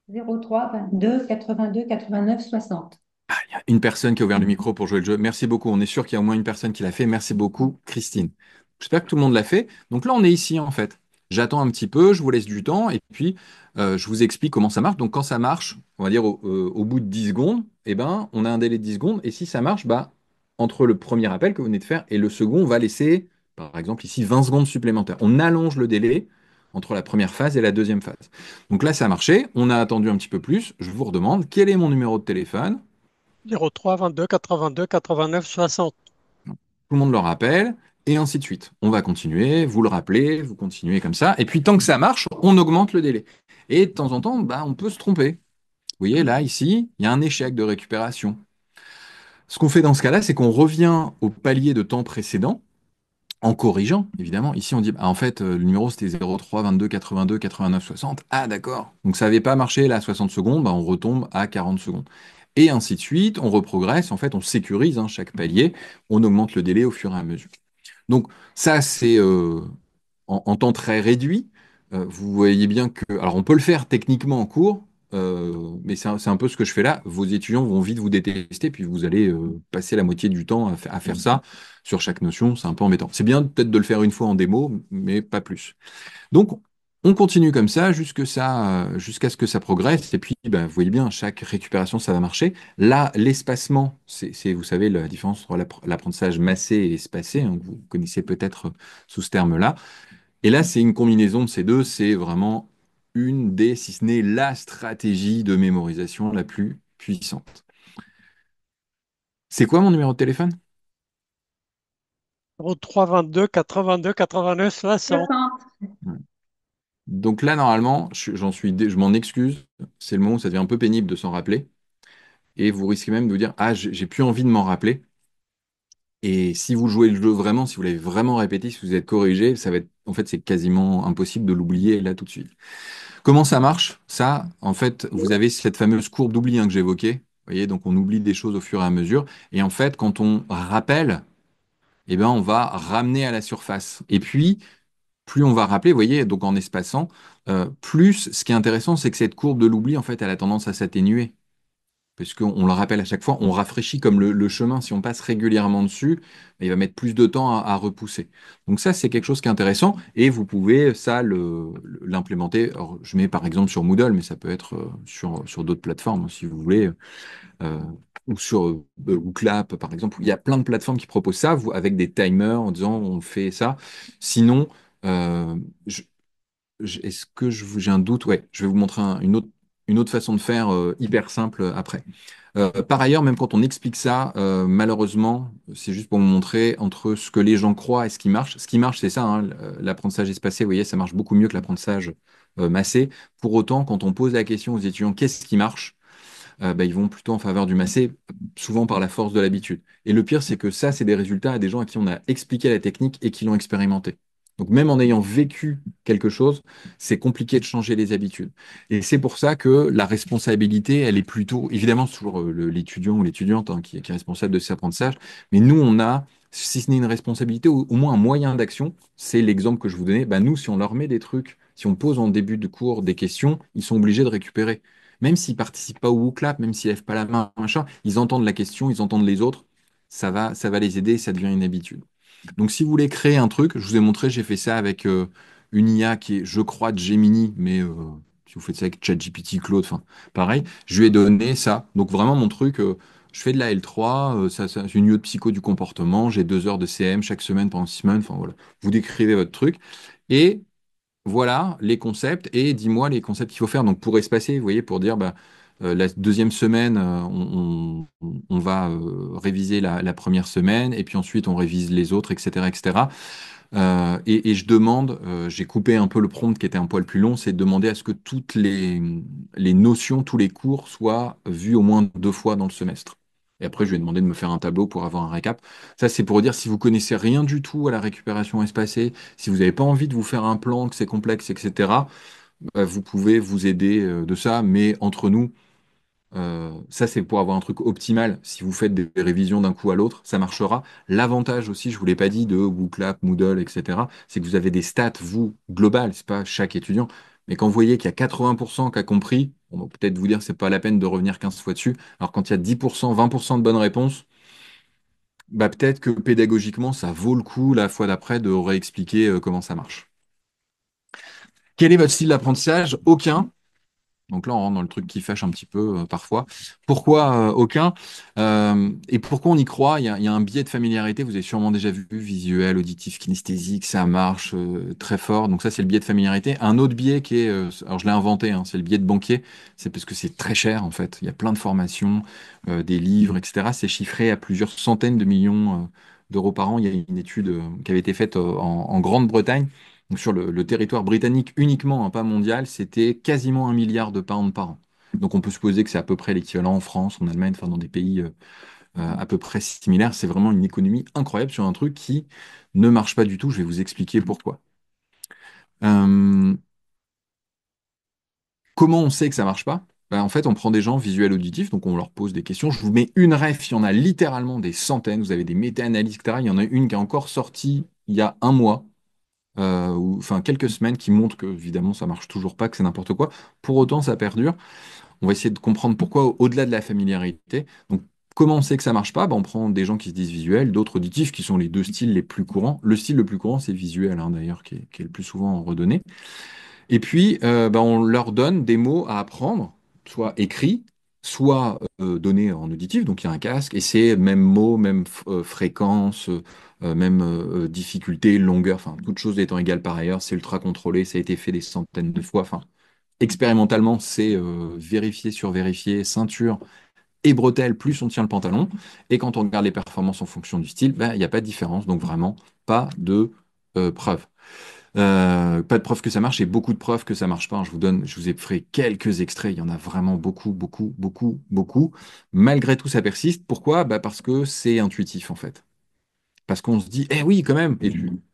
03 22 82 89 60. Il y a une personne qui a ouvert le micro pour jouer le jeu. Merci beaucoup. On est sûr qu'il y a au moins une personne qui l'a fait. Merci beaucoup, Christine. J'espère que tout le monde l'a fait. Donc là, on est ici, en fait. J'attends un petit peu, je vous laisse du temps, et puis je vous explique comment ça marche. Donc quand ça marche, on va dire au bout de 10 secondes, eh ben, on a un délai de 10 secondes, et si ça marche, bah, entre le premier appel que vous venez de faire et le second, on va laisser, par exemple, ici 20 secondes supplémentaires. On allonge le délai entre la première phase et la deuxième phase. Donc là, ça a marché, on a attendu un petit peu plus. Je vous redemande quel est mon numéro de téléphone. 03 22 82 89 60. Tout le monde le rappelle, et ainsi de suite. On va continuer, vous le rappelez, vous continuez comme ça, et puis tant que ça marche, on augmente le délai. Et de temps en temps, bah, on peut se tromper. Vous voyez, là, ici, il y a un échec de récupération. Ce qu'on fait dans ce cas-là, c'est qu'on revient au palier de temps précédent, en corrigeant, évidemment. Ici, on dit, ah, en fait, le numéro, c'était 03 22 82 89 60. Ah, d'accord. Donc, ça n'avait pas marché, là, à 60 secondes, bah, on retombe à 40 secondes. Et ainsi de suite, on reprogresse, en fait, on sécurise hein, chaque palier, on augmente le délai au fur et à mesure. Donc ça, c'est en temps très réduit. Vous voyez bien que... Alors on peut le faire techniquement en cours, mais c'est un peu ce que je fais là. Vos étudiants vont vite vous détester, puis vous allez passer la moitié du temps à faire ça sur chaque notion. C'est un peu embêtant. C'est bien peut-être de le faire une fois en démo, mais pas plus. Donc, on continue comme ça jusqu'à ce que ça progresse. Et puis, ben, vous voyez bien, chaque récupération, ça va marcher. Là, l'espacement, vous savez, la différence entre l'apprentissage massé et espacé, hein, que vous connaissez peut-être sous ce terme-là. Et là, c'est une combinaison de ces deux. C'est vraiment une des, si ce n'est la stratégie de mémorisation la plus puissante. C'est quoi mon numéro de téléphone? 03 22 82 89 60. 60. Donc là, normalement, je m'en excuse. C'est le moment où ça devient un peu pénible de s'en rappeler. Et vous risquez même de vous dire, ah, j'ai plus envie de m'en rappeler. Et si vous jouez le jeu vraiment, si vous l'avez vraiment répété, si vous êtes corrigé, ça va être, en fait, c'est quasiment impossible de l'oublier là tout de suite. Comment ça marche? Ça, en fait, vous avez cette fameuse courbe d'oubli hein, que j'évoquais. Vous voyez, donc on oublie des choses au fur et à mesure. Et en fait, quand on rappelle, eh ben, on va ramener à la surface. Et puis, plus on va rappeler, vous voyez, donc en espaçant, plus ce qui est intéressant, c'est que cette courbe de l'oubli, en fait, elle a tendance à s'atténuer parce qu'on le rappelle à chaque fois, on rafraîchit comme le chemin, si on passe régulièrement dessus, il va mettre plus de temps à repousser. Donc ça, c'est quelque chose qui est intéressant, et vous pouvez ça l'implémenter. Alors, je mets par exemple sur Moodle, mais ça peut être sur d'autres plateformes, si vous voulez, euh, ou sur ou Clap, par exemple. Il y a plein de plateformes qui proposent ça, avec des timers en disant on fait ça. Sinon, euh, je- est-ce que j'ai un doute? Ouais, je vais vous montrer une autre façon de faire hyper simple après. Par ailleurs, même quand on explique ça, malheureusement, c'est juste pour vous montrer entre ce que les gens croient et ce qui marche. Ce qui marche, c'est ça, hein, l'apprentissage espacé, vous voyez, ça marche beaucoup mieux que l'apprentissage massé. Pour autant, quand on pose la question aux étudiants, qu'est-ce qui marche? Bah, ils vont plutôt en faveur du massé, souvent par la force de l'habitude. Et le pire, c'est que ça, c'est des résultats à des gens à qui on a expliqué la technique et qui l'ont expérimenté. Donc même en ayant vécu quelque chose, c'est compliqué de changer les habitudes. Et c'est pour ça que la responsabilité, elle est plutôt, évidemment, c'est toujours l'étudiant ou l'étudiante hein, qui est responsable de cet apprentissage, mais nous, on a, si ce n'est une responsabilité, au moins un moyen d'action, c'est l'exemple que je vous donnais, bah, nous, si on leur met des trucs, si on pose en début de cours des questions, ils sont obligés de récupérer. Même s'ils participent pas au WooClap, même s'ils lèvent pas la main, machin, ils entendent la question, ils entendent les autres, ça va les aider, ça devient une habitude. Donc, si vous voulez créer un truc, je vous ai montré, j'ai fait ça avec une IA qui est, je crois, de Gemini, mais si vous faites ça avec ChatGPT, Claude, enfin, pareil, je lui ai donné ça. Donc, vraiment, mon truc, je fais de la L3, c'est une UE de psycho du comportement, j'ai 2 heures de CM chaque semaine pendant 6 semaines, enfin voilà, vous décrivez votre truc. Et voilà les concepts et dis-moi les concepts qu'il faut faire. Donc pour espacer, vous voyez, pour dire bah, La deuxième semaine, on va réviser la première semaine, et puis ensuite on révise les autres, etc., etc. Et je demande, j'ai coupé un peu le prompt qui était un poil plus long, c'est de demander à ce que toutes les notions, tous les cours soient vus au moins 2 fois dans le semestre. Et après, je lui ai demandé de me faire un tableau pour avoir un récap. Ça, c'est pour dire si vous connaissez rien du tout à la récupération espacée, si vous n'avez pas envie de vous faire un plan, que c'est complexe, etc., vous pouvez vous aider de ça. Mais entre nous, ça, c'est pour avoir un truc optimal. Si vous faites des révisions d'un coup à l'autre, ça marchera. L'avantage aussi, je vous l'ai pas dit, de WooClap, Moodle, etc., c'est que vous avez des stats, vous, globales, c'est pas chaque étudiant. Mais quand vous voyez qu'il y a 80% qui a compris, on va peut-être vous dire c'est pas la peine de revenir 15 fois dessus. Alors quand il y a 10%, 20% de bonnes réponses, bah peut-être que pédagogiquement, ça vaut le coup la fois d'après de réexpliquer comment ça marche. Quel est votre style d'apprentissage? Aucun. Donc là, on rentre dans le truc qui fâche un petit peu parfois. Pourquoi aucun? Et pourquoi on y croit? Il y a un biais de familiarité. Vous avez sûrement déjà vu visuel, auditif, kinesthésique, ça marche très fort. Donc ça, c'est le biais de familiarité. Un autre biais qui est, alors je l'ai inventé, hein, c'est le biais de banquier. C'est parce que c'est très cher en fait. Il y a plein de formations, des livres, etc. C'est chiffré à plusieurs centaines de millions d'euros par an. Il y a une étude qui avait été faite en Grande-Bretagne. Donc sur le territoire britannique uniquement, hein, pas mondial, c'était quasiment 1 milliard de pounds par an. Donc on peut supposer que c'est à peu près l'équivalent en France, en Allemagne, enfin dans des pays à peu près similaires. C'est vraiment une économie incroyable sur un truc qui ne marche pas du tout. Je vais vous expliquer pourquoi. Euh, Comment on sait que ça marche pas? Ben, en fait, on prend des gens visuels auditifs, donc on leur pose des questions. Je vous mets une ref, il y en a littéralement des centaines. Vous avez des méta-analyses, etc. Il y en a une qui est encore sortie il y a un mois ou enfin quelques semaines qui montrent que évidemment ça marche toujours pas, que c'est n'importe quoi. Pour autant, ça perdure. On va essayer de comprendre pourquoi au-delà de la familiarité. Donc, comment on sait que ça marche pas? Ben, on prend des gens qui se disent visuels, d'autres auditifs, qui sont les deux styles les plus courants. Le style le plus courant, c'est visuel, hein, d'ailleurs, qui est le plus souvent redonné. Et puis, ben, on leur donne des mots à apprendre, soit écrits, soit donnés en auditif. Donc, il y a un casque, et c'est même mot, même fréquence, même difficulté, longueur, enfin, toutes choses étant égales par ailleurs. C'est ultra contrôlé, ça a été fait des centaines de fois. Enfin, expérimentalement, c'est vérifié sur vérifié, ceinture et bretelles, plus on tient le pantalon. Et quand on regarde les performances en fonction du style, ben, il n'y a pas de différence. Donc, vraiment, pas de preuve. Pas de preuve que ça marche et beaucoup de preuves que ça marche pas, hein. Je vous ai fait quelques extraits. Il y en a vraiment beaucoup, beaucoup, beaucoup, beaucoup. Malgré tout, ça persiste. Pourquoi? Bah parce que c'est intuitif en fait. Parce qu'on se dit, eh oui, quand même.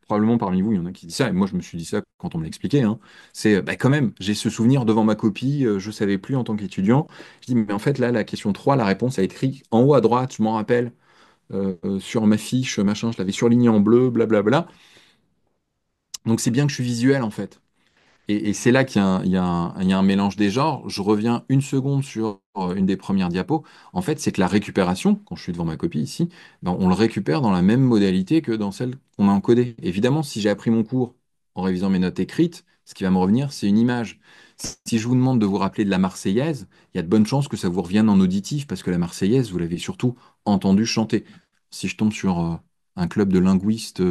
Probablement parmi vous, il y en a qui disent ça. Et moi, je me suis dit ça quand on me l'expliquait, hein. C'est, bah, quand même, j'ai ce souvenir devant ma copie. Je savais plus en tant qu'étudiant. Je dis, mais en fait, là, la question 3, la réponse a écrit en haut à droite. Je m'en rappelle sur ma fiche, machin. Je l'avais surligné en bleu, blablabla. Donc, c'est bien que je suis visuel en fait. Et c'est là qu'il y a il y a un mélange des genres. Je reviens une seconde sur une des premières diapos. En fait, c'est que la récupération, quand je suis devant ma copie ici, ben, on le récupère dans la même modalité que dans celle qu'on a encodée. Évidemment, si j'ai appris mon cours en révisant mes notes écrites, ce qui va me revenir, c'est une image. Si je vous demande de vous rappeler de la Marseillaise, il y a de bonnes chances que ça vous revienne en auditif, parce que la Marseillaise, vous l'avez surtout entendu chanter. Si je tombe sur un club de linguistes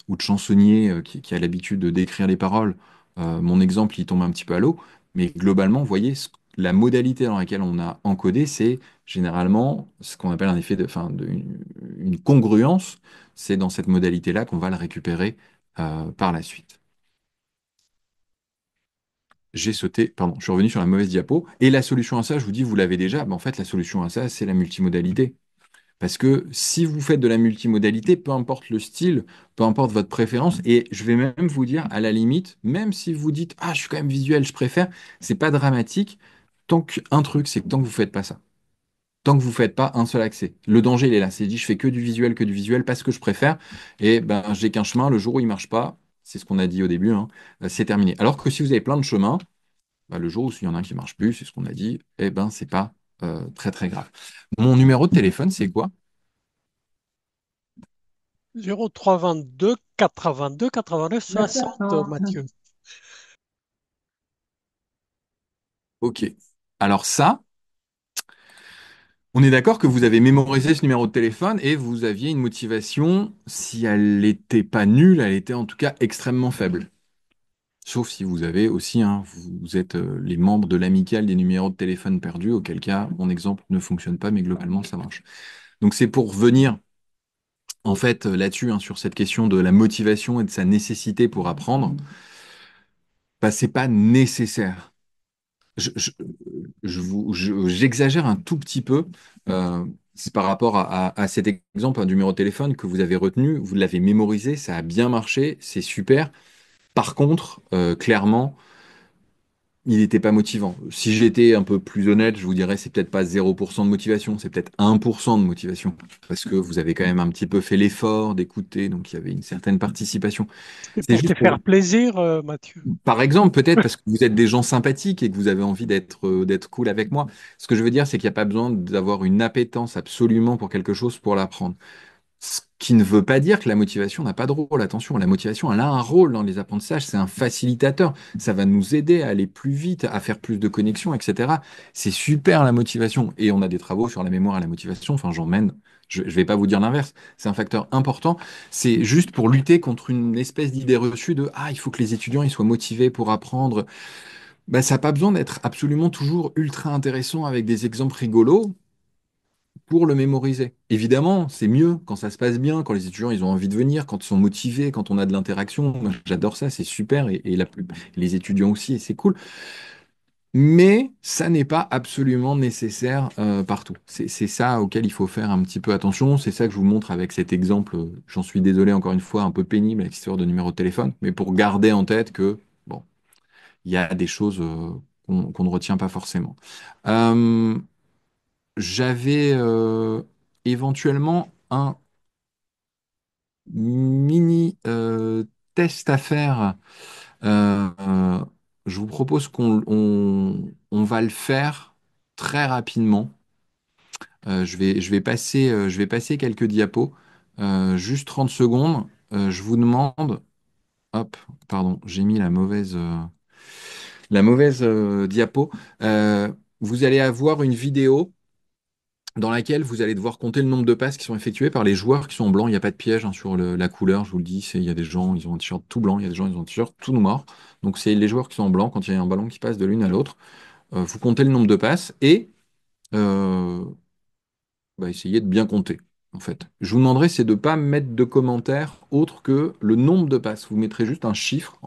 ou de chansonniers qui a l'habitude de décrire les paroles, mon exemple, il tombe un petit peu à l'eau, mais globalement, vous voyez, la modalité dans laquelle on a encodé, c'est généralement ce qu'on appelle un effet enfin, une congruence. C'est dans cette modalité-là qu'on va le récupérer par la suite. J'ai sauté, pardon, je suis revenu sur la mauvaise diapo. Et la solution à ça, je vous dis, vous l'avez déjà, mais en fait, la solution à ça, c'est la multimodalité. Parce que si vous faites de la multimodalité, peu importe le style, peu importe votre préférence, et je vais même vous dire, à la limite, même si vous dites, ah, je suis quand même visuel, je préfère, c'est pas dramatique. Tant qu'un truc, c'est que tant que vous faites pas ça, tant que vous faites pas un seul accès, le danger, il est là. C'est dit, je fais que du visuel, parce que je préfère, et ben, j'ai qu'un chemin, le jour où il marche pas, c'est ce qu'on a dit au début, hein, c'est terminé. Alors que si vous avez plein de chemins, bah, le jour où il y en a un qui marche plus, c'est ce qu'on a dit, et ben, c'est pas très très grave. Mon numéro de téléphone, c'est quoi? 0322 82 89 60, 960. Mathieu. Ok. Alors ça, on est d'accord que vous avez mémorisé ce numéro de téléphone et vous aviez une motivation, si elle n'était pas nulle, elle était en tout cas extrêmement faible. Sauf si vous avez aussi, hein, vous êtes les membres de l'amicale des numéros de téléphone perdus, auquel cas mon exemple ne fonctionne pas, mais globalement ça marche. Donc c'est pour venir en fait là-dessus, hein, sur cette question de la motivation et de sa nécessité pour apprendre, bah, c'est pas nécessaire. Je, je- J'exagère un tout petit peu. C'est par rapport à cet exemple, un numéro de téléphone que vous avez retenu, vous l'avez mémorisé, ça a bien marché, c'est super. Par contre, clairement, il n'était pas motivant. Si j'étais un peu plus honnête, je vous dirais c'est peut-être pas 0% de motivation, c'est peut-être 1% de motivation. Parce que vous avez quand même un petit peu fait l'effort d'écouter, donc il y avait une certaine participation. C'est C'est pour te juste pour, faire plaisir, Mathieu. par exemple, peut-être parce que vous êtes des gens sympathiques et que vous avez envie d'être cool avec moi. Ce que je veux dire, c'est qu'il n'y a pas besoin d'avoir une appétence absolument pour quelque chose pour l'apprendre. Ce qui ne veut pas dire que la motivation n'a pas de rôle. Attention, la motivation, elle a un rôle dans les apprentissages. C'est un facilitateur. Ça va nous aider à aller plus vite, à faire plus de connexions, etc. C'est super la motivation. Et on a des travaux sur la mémoire et la motivation. Enfin, j'en mène. Je ne vais pas vous dire l'inverse. C'est un facteur important. C'est juste pour lutter contre une espèce d'idée reçue de ah, il faut que les étudiants ils soient motivés pour apprendre. Bah, ça n'a pas besoin d'être absolument toujours ultra intéressant avec des exemples rigolos pour le mémoriser. Évidemment, c'est mieux quand ça se passe bien, quand les étudiants ils ont envie de venir, quand ils sont motivés, quand on a de l'interaction. Moi, j'adore ça, c'est super, les étudiants aussi, et c'est cool. Mais ça n'est pas absolument nécessaire partout. C'est ça auquel il faut faire un petit peu attention. C'est ça que je vous montre avec cet exemple. J'en suis désolé encore une fois, un peu pénible avec l'histoire de numéro de téléphone, mais pour garder en tête que, bon, il y a des choses qu'on ne retient pas forcément. Euh, J'avais éventuellement un mini test à faire. Euh, euh, je vous propose on va le faire très rapidement. Je vais passer quelques diapos, juste 30 secondes. Je vous demande, hop, pardon, j'ai mis la mauvaise diapo. Vous allez avoir une vidéo dans laquelle vous allez devoir compter le nombre de passes qui sont effectuées par les joueurs qui sont en blanc. Il n'y a pas de piège hein, sur la couleur, je vous le dis. Il y a des gens, ils ont un t-shirt tout blanc, il y a des gens, ils ont un t-shirt tout noir. Donc c'est les joueurs qui sont en blanc quand il y a un ballon qui passe de l'une à l'autre. Vous comptez le nombre de passes et euh, bah, essayez de bien compter. En fait, je vous demanderai, c'est de ne pas mettre de commentaires autres que le nombre de passes. Vous mettrez juste un chiffre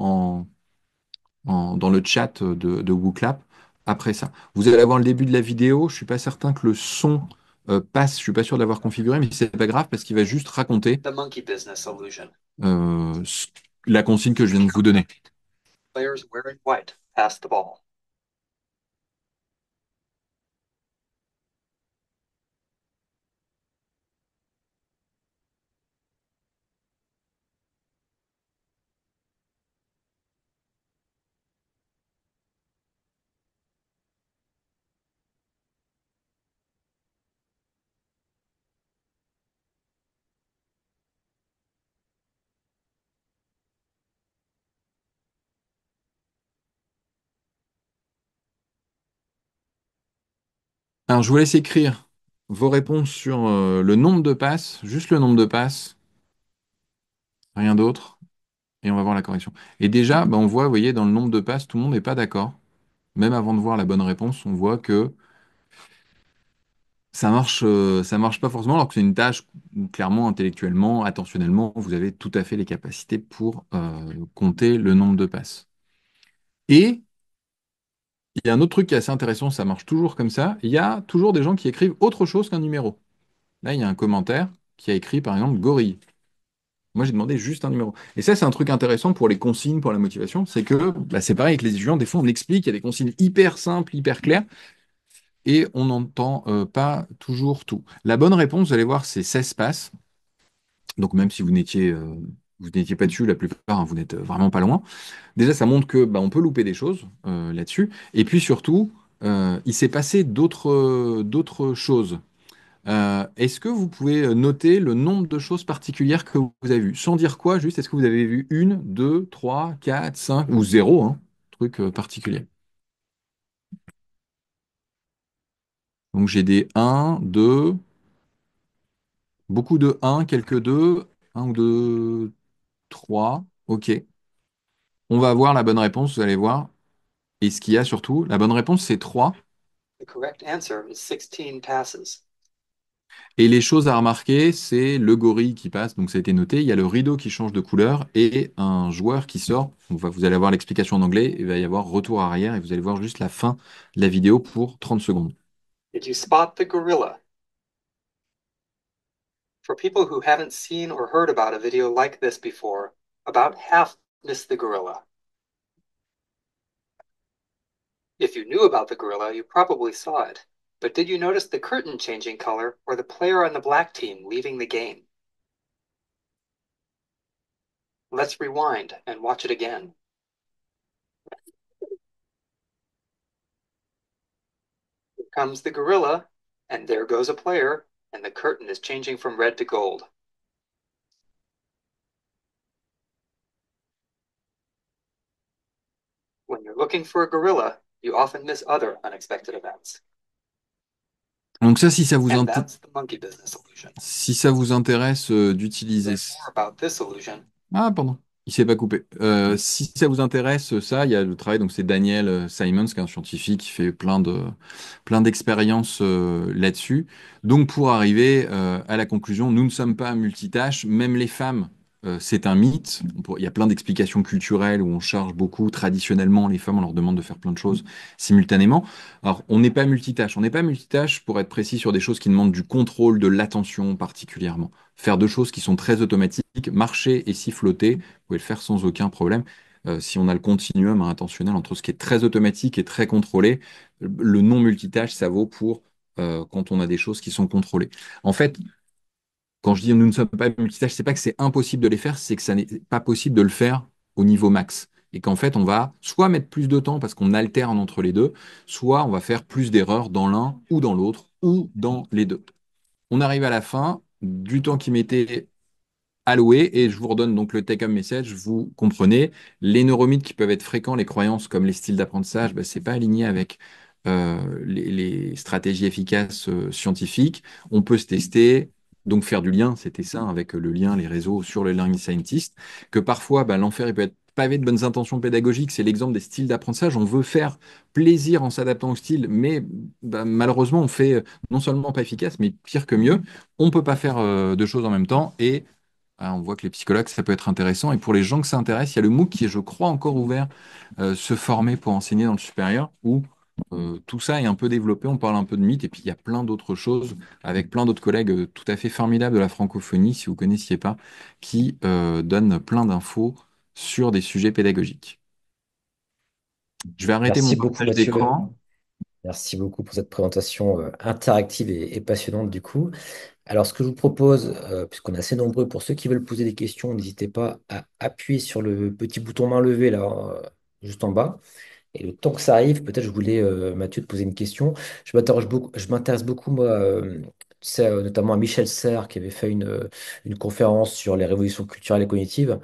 dans le chat de WooClap après ça. Vous allez avoir le début de la vidéo. Je suis pas certain que le son passe. Je suis pas sûr d'avoir configuré, mais c'est pas grave parce qu'il va juste raconter The monkey business solution. euh, ce- la consigne que je viens de vous donner. Players wearing white pass the ball. Alors, je vous laisse écrire vos réponses sur le nombre de passes, juste le nombre de passes, rien d'autre, et on va voir la correction. Et déjà, bah, on voit, vous voyez, dans le nombre de passes, tout le monde n'est pas d'accord. Même avant de voir la bonne réponse, on voit que ça marche pas forcément, alors que c'est une tâche où, clairement, intellectuellement, attentionnellement, vous avez tout à fait les capacités pour compter le nombre de passes. Et il y a un autre truc qui est assez intéressant, ça marche toujours comme ça. Il y a toujours des gens qui écrivent autre chose qu'un numéro. Là, il y a un commentaire qui a écrit, par exemple, gorille. Moi, j'ai demandé juste un numéro. Et ça, c'est un truc intéressant pour les consignes, pour la motivation. C'est que bah, c'est pareil avec les étudiants. Des fois, on explique, il y a des consignes hyper simples, hyper claires, et on n'entend pas toujours tout. La bonne réponse, vous allez voir, c'est 16 passes. Donc, même si vous n'étiez pas dessus, la plupart, hein, vous n'êtes vraiment pas loin. Déjà, ça montre que bah, on peut louper des choses là-dessus. Et puis surtout, il s'est passé d'autres choses. Est-ce que vous pouvez noter le nombre de choses particulières que vous avez vues? Sans dire quoi, juste est-ce que vous avez vu une, deux, trois, quatre, cinq ou zéro, hein, truc particulier. Donc j'ai des un, 2, beaucoup de un, quelques 2, un ou 2, 3, ok. On va avoir la bonne réponse, vous allez voir. Et ce qu'il y a surtout, la bonne réponse, c'est 3. The correct answer is 16 passes. Et les choses à remarquer, c'est le gorille qui passe, donc ça a été noté. Il y a le rideau qui change de couleur et un joueur qui sort. Vous allez avoir l'explication en anglais. Il va y avoir retour arrière et vous allez voir juste la fin de la vidéo pour 30 secondes. Did you spot the gorilla? For people who haven't seen or heard about a video like this before, about half missed the gorilla. If you knew about the gorilla, you probably saw it. But did you notice the curtain changing color or the player on the black team leaving the game? Let's rewind and watch it again. Here comes the gorilla, and there goes a player, and the curtain is changing from red to gold. When you're looking for a gorilla, you often miss other unexpected events. Donc ça, si ça vous, And that's the monkey business illusion. si ça vous intéresse d'utiliser... Learn more about this illusion. Ah, pardon. Il s'est pas coupé. Si ça vous intéresse, ça, il y a le travail. Donc, c'est Daniel Simons, qui est un scientifique qui fait plein d'expériences là-dessus. Donc, pour arriver à la conclusion, nous ne sommes pas multitâches. Même les femmes, c'est un mythe. Il y a plein d'explications culturelles où on charge beaucoup. Traditionnellement, les femmes, on leur demande de faire plein de choses simultanément. Alors, on n'est pas multitâche. On n'est pas multitâche pour être précis sur des choses qui demandent du contrôle, de l'attention particulièrement. Faire deux choses qui sont très automatiques, marcher et siffloter, vous pouvez le faire sans aucun problème. Si on a le continuum intentionnel entre ce qui est très automatique et très contrôlé, le non multitâche, ça vaut pour quand on a des choses qui sont contrôlées. En fait, quand je dis nous ne sommes pas multitâches, c'est pas que c'est impossible de les faire, c'est que ça n'est pas possible de le faire au niveau max. Et qu'en fait, on va soit mettre plus de temps parce qu'on alterne entre les deux, soit on va faire plus d'erreurs dans l'un ou dans l'autre ou dans les deux. On arrive à la fin du temps qui m'était alloué et je vous redonne donc le take-home message. Vous comprenez, les neuromythes qui peuvent être fréquents, les croyances comme les styles d'apprentissage, ben, c'est pas aligné avec les stratégies efficaces scientifiques. On peut se tester, donc faire du lien, c'était ça avec le lien, les réseaux sur le learning scientist, que parfois ben, l'enfer il peut être pavé de bonnes intentions pédagogiques, c'est l'exemple des styles d'apprentissage. On veut faire plaisir en s'adaptant au style, mais ben, malheureusement on fait non seulement pas efficace, mais pire que mieux. On peut pas faire deux choses en même temps et on voit que les psychologues, ça peut être intéressant. Et pour les gens que ça intéresse, il y a le MOOC qui est, je crois, encore ouvert, se former pour enseigner dans le supérieur, où tout ça est un peu développé, on parle un peu de mythes, et puis il y a plein d'autres choses, avec plein d'autres collègues tout à fait formidables de la francophonie, si vous ne connaissiez pas, qui donnent plein d'infos sur des sujets pédagogiques. Je vais arrêter mon Merci beaucoup, partage Mathieu. d'écran. Merci beaucoup pour cette présentation interactive et passionnante du coup. Alors, ce que je vous propose, puisqu'on est assez nombreux, pour ceux qui veulent poser des questions, n'hésitez pas à appuyer sur le petit bouton main levée là, juste en bas. Et le temps que ça arrive, peut-être je voulais, Mathieu, te poser une question. Je m'intéresse beaucoup, moi, tu sais, notamment à Michel Serres, qui avait fait une conférence sur les révolutions culturelles et cognitives.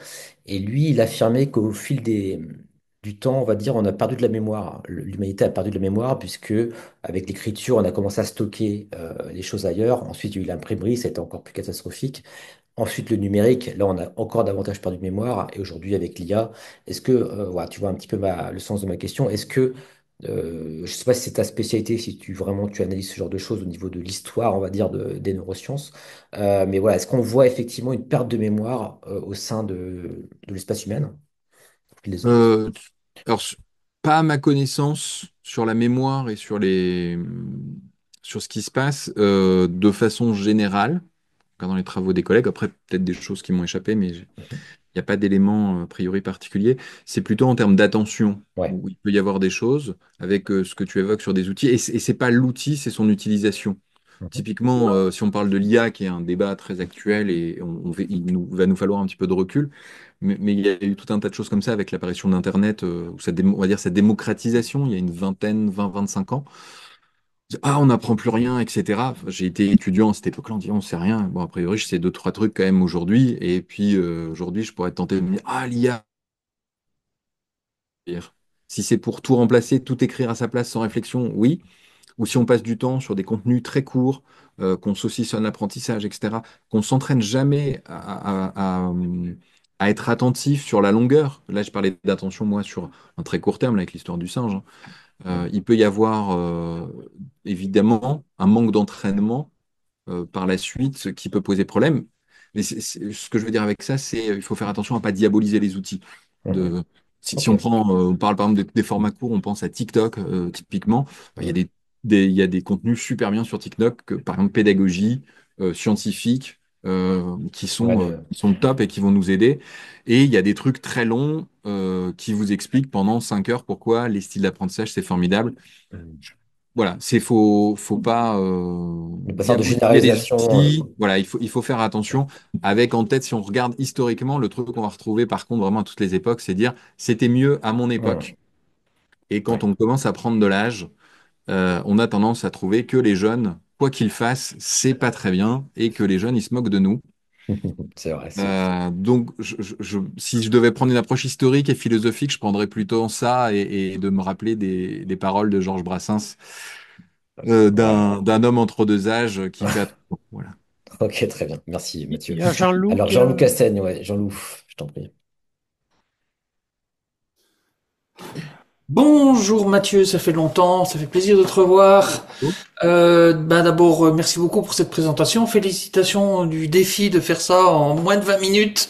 Et lui, il affirmait qu'au fil du temps, on va dire, on a perdu de la mémoire. L'humanité a perdu de la mémoire, puisque avec l'écriture, on a commencé à stocker les choses ailleurs. Ensuite, il y a eu l'imprimerie, ça a été encore plus catastrophique. Ensuite, le numérique, là, on a encore davantage perdu de mémoire. Et aujourd'hui, avec l'IA, est-ce que, voilà, tu vois un petit peu le sens de ma question, est-ce que, je ne sais pas si c'est ta spécialité, si tu analyses ce genre de choses au niveau de l'histoire, on va dire, des neurosciences, mais voilà, est-ce qu'on voit effectivement une perte de mémoire au sein de l'espace humain au fil des ans? Euh, alors, pas à ma connaissance sur la mémoire et sur ce qui se passe de façon générale, dans les travaux des collègues. Après, peut-être des choses qui m'ont échappé, mais il Mhm. n'y a pas d'éléments a priori particuliers. C'est plutôt en termes d'attention Ouais. où il peut y avoir des choses avec ce que tu évoques sur des outils. Et c'est pas l'outil, c'est son utilisation. Mhm. Typiquement, si on parle de l'IA, qui est un débat très actuel et va nous falloir un petit peu de recul, mais il y a eu tout un tas de choses comme ça avec l'apparition d'Internet, ou on va dire sa démocratisation, il y a une vingtaine, 25 ans. Ah, on n'apprend plus rien, etc. Enfin, j'ai été étudiant à cette époque-là, on dit on sait rien. Bon, a priori, je sais deux, trois trucs quand même aujourd'hui. Et puis aujourd'hui, je pourrais être tenté de me dire, ah, l'IA. Si c'est pour tout remplacer, tout écrire à sa place sans réflexion, oui. Ou si on passe du temps sur des contenus très courts, qu'on saucissonne l'apprentissage, etc., qu'on s'entraîne jamais à être attentif sur la longueur. Là, je parlais d'attention, moi, sur un très court terme, là, avec l'histoire du singe, hein. Il peut y avoir évidemment un manque d'entraînement par la suite, ce qui peut poser problème. Mais ce que je veux dire avec ça, c'est il faut faire attention à ne pas diaboliser les outils. Mhm. De, si Ok. on prend, on parle par exemple des formats courts, on pense à TikTok typiquement. Il y a Mhm. il y a des contenus super bien sur TikTok, par exemple pédagogie, scientifique, Ouais, qui sont top et qui vont nous aider. Et il y a des trucs très longs qui vous expliquent pendant 5 heures pourquoi les styles d'apprentissage, c'est formidable. mhm. Voilà, faut pas Ne pas faire de diaboliser les généralisation. outils. Voilà, il faut faire attention. Avec en tête, si on regarde historiquement, le truc qu'on va retrouver par contre vraiment à toutes les époques, c'est dire c'était mieux à mon Mhm. époque. Et quand Ouais. on commence à prendre de l'âge, on a tendance à trouver que les jeunes, quoi qu'ils fassent, c'est pas très bien et que les jeunes, ils se moquent de nous. C'est vrai. Donc, si je devais prendre une approche historique et philosophique, je prendrais plutôt ça et de me rappeler des paroles de Georges Brassens Ouais. d'un homme entre deux âges qui fait attention. Voilà. Ok, très bien. Merci, Il Mathieu. y a Jean-Loup Alors, qui Jean-Loup a... Cassaigne, ouais. Jean-Loup, je t'en prie. Bonjour Mathieu, ça fait longtemps, ça fait plaisir de te revoir. D'abord, merci beaucoup pour cette présentation. Félicitations du défi de faire ça en moins de 20 minutes.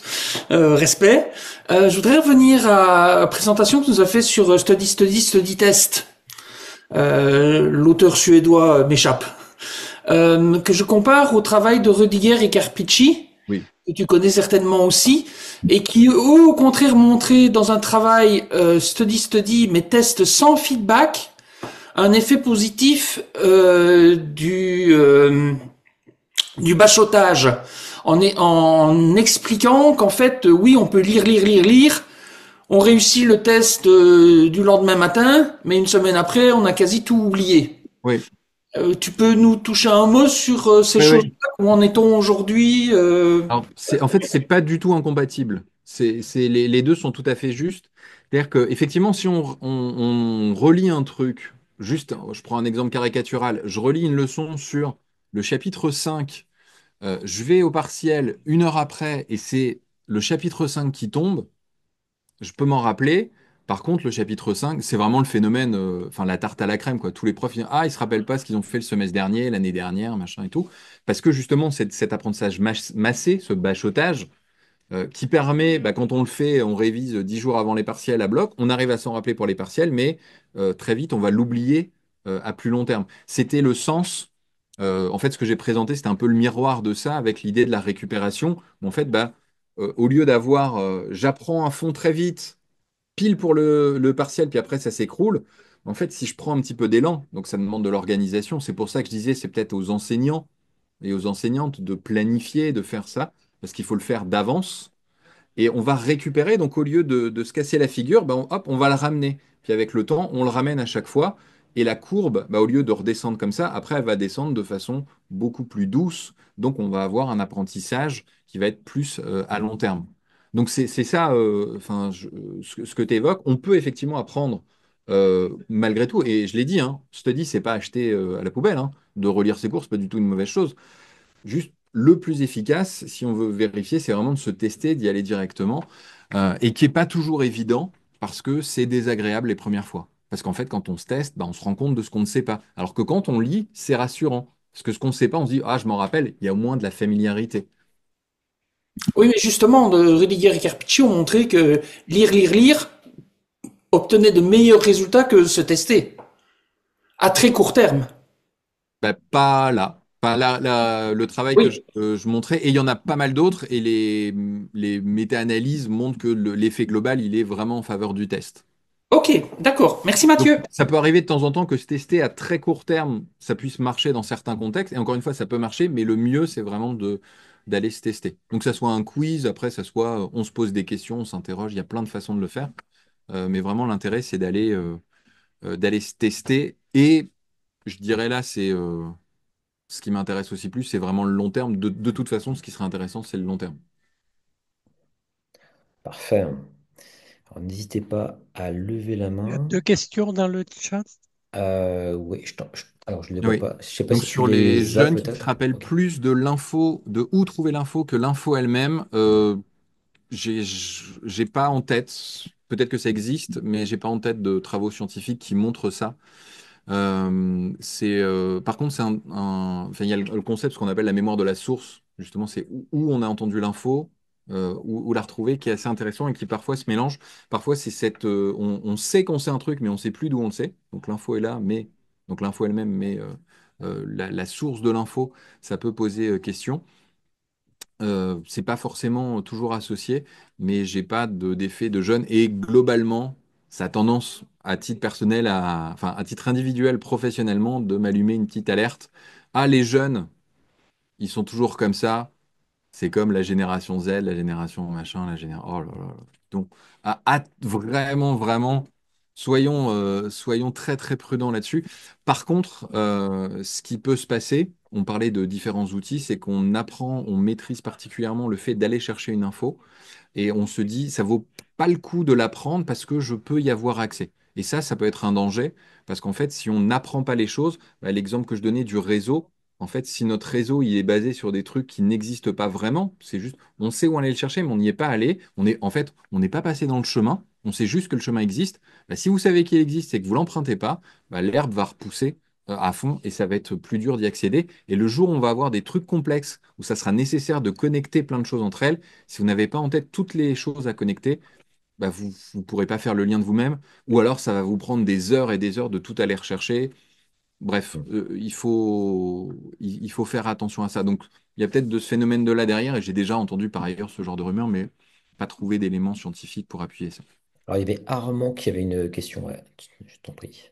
Respect. Je voudrais revenir à la présentation que tu nous as fait sur Study Test. L'auteur suédois m'échappe. Que je compare au travail de Rudiger et Carpicci, Oui, que tu connais certainement aussi, et qui eux au contraire montraient dans un travail mais test sans feedback, un effet positif du bachotage, en expliquant qu'en fait oui on peut lire, on réussit le test du lendemain matin, mais une semaine après on a quasi tout oublié. oui, Tu peux nous toucher un mot sur ces oui, oui. choses-là? Où en est-on aujourd'hui? Alors, en fait, c'est pas du tout incompatible. Les deux sont tout à fait justes. C'est-à-dire que, effectivement, si on relit un truc, juste, je prends un exemple caricatural, je relis une leçon sur le chapitre 5, je vais au partiel une heure après et c'est le chapitre 5 qui tombe, je peux m'en rappeler. Par contre, le chapitre 5, c'est vraiment le phénomène, enfin la tarte à la crème, quoi. Tous les profs, ils disent, ah, ils se rappellent pas ce qu'ils ont fait le semestre dernier, l'année dernière, machin et tout. Parce que justement, cet apprentissage massé, ce bachotage, qui permet, bah, quand on le fait, on révise 10 jours avant les partiels à bloc, on arrive à s'en rappeler pour les partiels, mais très vite, on va l'oublier à plus long terme. C'était le sens. En fait, ce que j'ai présenté, c'était un peu le miroir de ça, avec l'idée de la récupération. En fait, bah, au lieu d'avoir j'apprends à fond très vite, pile pour le partiel, puis après ça s'écroule. En fait, si je prends un petit peu d'élan, donc ça demande de l'organisation, c'est pour ça que je disais, c'est peut-être aux enseignants et aux enseignantes de planifier, de faire ça, parce qu'il faut le faire d'avance. Et on va récupérer, donc au lieu de se casser la figure, ben, hop, on va le ramener. Puis avec le temps, on le ramène à chaque fois. Et la courbe, bah, au lieu de redescendre comme ça, après, elle va descendre de façon beaucoup plus douce. Donc, on va avoir un apprentissage qui va être plus à long terme. Donc, c'est ça, enfin, ce que tu évoques. On peut effectivement apprendre malgré tout. Et je l'ai dit, hein, study, c'est pas acheter à la poubelle, hein. De relire ses cours, c'est pas du tout une mauvaise chose. Juste le plus efficace, si on veut vérifier, c'est vraiment de se tester, d'y aller directement, et qui n'est pas toujours évident parce que c'est désagréable les premières fois. Parce qu'en fait, quand on se teste, bah, on se rend compte de ce qu'on ne sait pas. Alors que quand on lit, c'est rassurant. Parce que ce qu'on ne sait pas, on se dit, ah, je m'en rappelle, il y a au moins de la familiarité. Oui, mais justement, Rudiger et Carpicci ont montré que lire obtenait de meilleurs résultats que se tester, à très court terme. Bah, pas là. Pas là, le travail que Oui, je montrais, et il y en a pas mal d'autres, et les méta-analyses montrent que l'effet global, il est vraiment en faveur du test. ok, d'accord. Merci Donc, Mathieu. ça peut arriver de temps en temps que se tester à très court terme, ça puisse marcher dans certains contextes. Et encore une fois, ça peut marcher, mais le mieux, c'est vraiment d'aller se tester. Donc, ça soit un quiz, après, ça soit on se pose des questions, on s'interroge, il y a plein de façons de le faire. Mais vraiment, l'intérêt, c'est d'aller se tester. Et je dirais là, c'est ce qui m'intéresse aussi plus, c'est vraiment le long terme. De toute façon, ce qui serait intéressant, c'est le long terme. Parfait. Alors, n'hésitez pas à lever la Il y a main. 2 questions dans le chat. Oui, alors je ne les vois Oui. pas. Je sais pas Donc si tu sur les les as jeunes qui se peut-être. rappellent Ok. plus de l'info, de où trouver l'info que l'info elle-même, j'ai pas en tête, peut-être que ça existe, mais j'ai pas en tête de travaux scientifiques qui montrent ça. Par contre, enfin, il y a le concept, ce qu'on appelle la mémoire de la source. Justement, c'est où on a entendu l'info, où la retrouver, qui est assez intéressant et qui parfois se mélange. Parfois, c'est on sait qu'on sait un truc, mais on sait plus d'où on le sait. Donc l'info est là, mais donc l'info elle-même, mais la source de l'info, ça peut poser question. C'est pas forcément toujours associé, mais j'ai pas d'effet de jeûne. Et globalement, ça a tendance, à titre personnel, enfin, à titre individuel, professionnellement, de m'allumer une petite alerte. Ah, les jeunes, ils sont toujours comme ça. C'est comme la génération Z, la génération machin, la génération. Oh là là là. Donc, vraiment, vraiment, soyons très, très prudents là-dessus. Par contre, ce qui peut se passer, on parlait de différents outils, c'est qu'on apprend, on maîtrise particulièrement le fait d'aller chercher une info et on se dit, ça vaut pas le coup de l'apprendre parce que je peux y avoir accès. Et ça peut être un danger parce qu'en fait, si on n'apprend pas les choses, bah, l'exemple que je donnais du réseau, en fait, si notre réseau il est basé sur des trucs qui n'existent pas vraiment, c'est juste, on sait où aller le chercher, mais on n'y est pas allé. En fait, on n'est pas passé dans le chemin. On sait juste que le chemin existe. Bah, si vous savez qu'il existe et que vous l'empruntez pas, bah, l'herbe va repousser à fond et ça va être plus dur d'y accéder. Et le jour où on va avoir des trucs complexes où ça sera nécessaire de connecter plein de choses entre elles, si vous n'avez pas en tête toutes les choses à connecter, bah vous ne pourrez pas faire le lien de vous-même, ou alors ça va vous prendre des heures et des heures de tout aller rechercher. Bref, il faut faire attention à ça. Donc, il y a peut-être de ce phénomène de là derrière, et j'ai déjà entendu par ailleurs ce genre de rumeur, mais pas trouvé d'éléments scientifiques pour appuyer ça. Alors, il y avait Armand qui avait une question. Ouais, je t'en prie.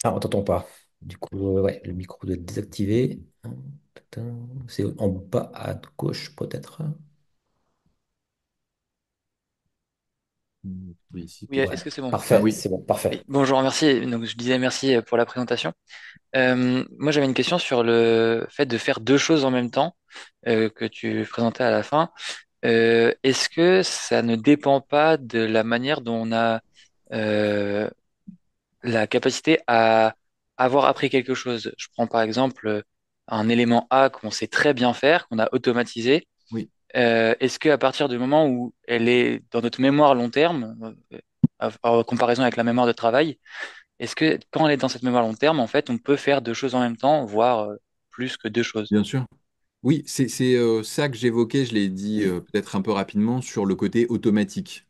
Ah, on t'entend pas. Du coup, ouais, le micro doit être désactivé. C'est en bas à gauche, peut-être. Oui, ici, Oui, est-ce Ouais, que c'est bon? ah parfait, oui, c'est bon, Oui, parfait. bonjour, merci. Donc, je disais merci pour la présentation. Moi, j'avais une question sur le fait de faire deux choses en même temps que tu présentais à la fin. Est-ce que ça ne dépend pas de la manière dont on a euh, la capacité à avoir appris quelque chose? Je prends par exemple un élément A qu'on sait très bien faire, qu'on a automatisé. oui, Est-ce qu'à partir du moment où elle est dans notre mémoire long terme, en comparaison avec la mémoire de travail, est-ce que quand elle est dans cette mémoire long terme, en fait, on peut faire deux choses en même temps, voire plus que deux choses? bien sûr. Oui, c'est ça que j'évoquais, je l'ai dit peut-être un peu rapidement sur le côté automatique.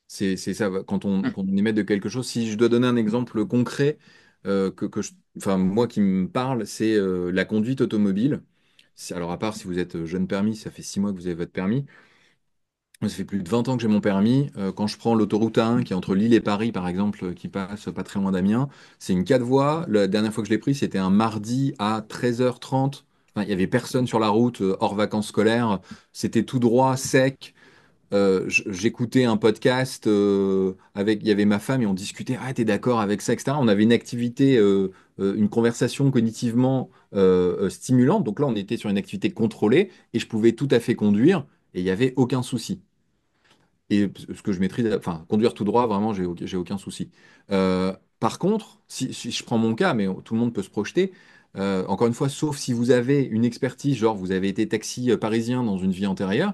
C'est ça, Hmm. quand on émet de quelque chose. Si je dois donner un exemple concret, enfin, moi qui me parle, c'est la conduite automobile. Alors, à part si vous êtes jeune permis, ça fait 6 mois que vous avez votre permis. Moi, ça fait plus de 20 ans que j'ai mon permis. Quand je prends l'autoroute A1 qui est entre Lille et Paris, par exemple, qui passe pas très loin d'Amiens, c'est une 4 voies. La dernière fois que je l'ai pris, c'était un mardi à 13h30. Enfin, il y avait personne sur la route, hors vacances scolaires. C'était tout droit, sec. J'écoutais un podcast il y avait ma femme et on discutait, ah, t'es d'accord avec ça, etc. On avait une activité, une conversation cognitivement stimulante. Donc là, on était sur une activité contrôlée et je pouvais tout à fait conduire et il n'y avait aucun souci. Et ce que je maîtrise, enfin, conduire tout droit, vraiment, j'ai aucun souci. Par contre, si je prends mon cas, mais tout le monde peut se projeter, encore une fois, sauf si vous avez une expertise, genre vous avez été taxi parisien dans une vie antérieure,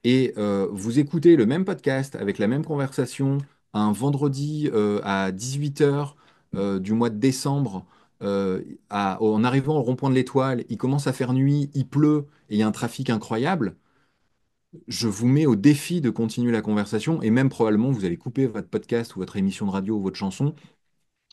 et vous écoutez le même podcast avec la même conversation un vendredi à 18h du mois de décembre, en arrivant au rond-point de l'Étoile, il commence à faire nuit, il pleut et il y a un trafic incroyable, je vous mets au défi de continuer la conversation et même probablement vous allez couper votre podcast ou votre émission de radio ou votre chanson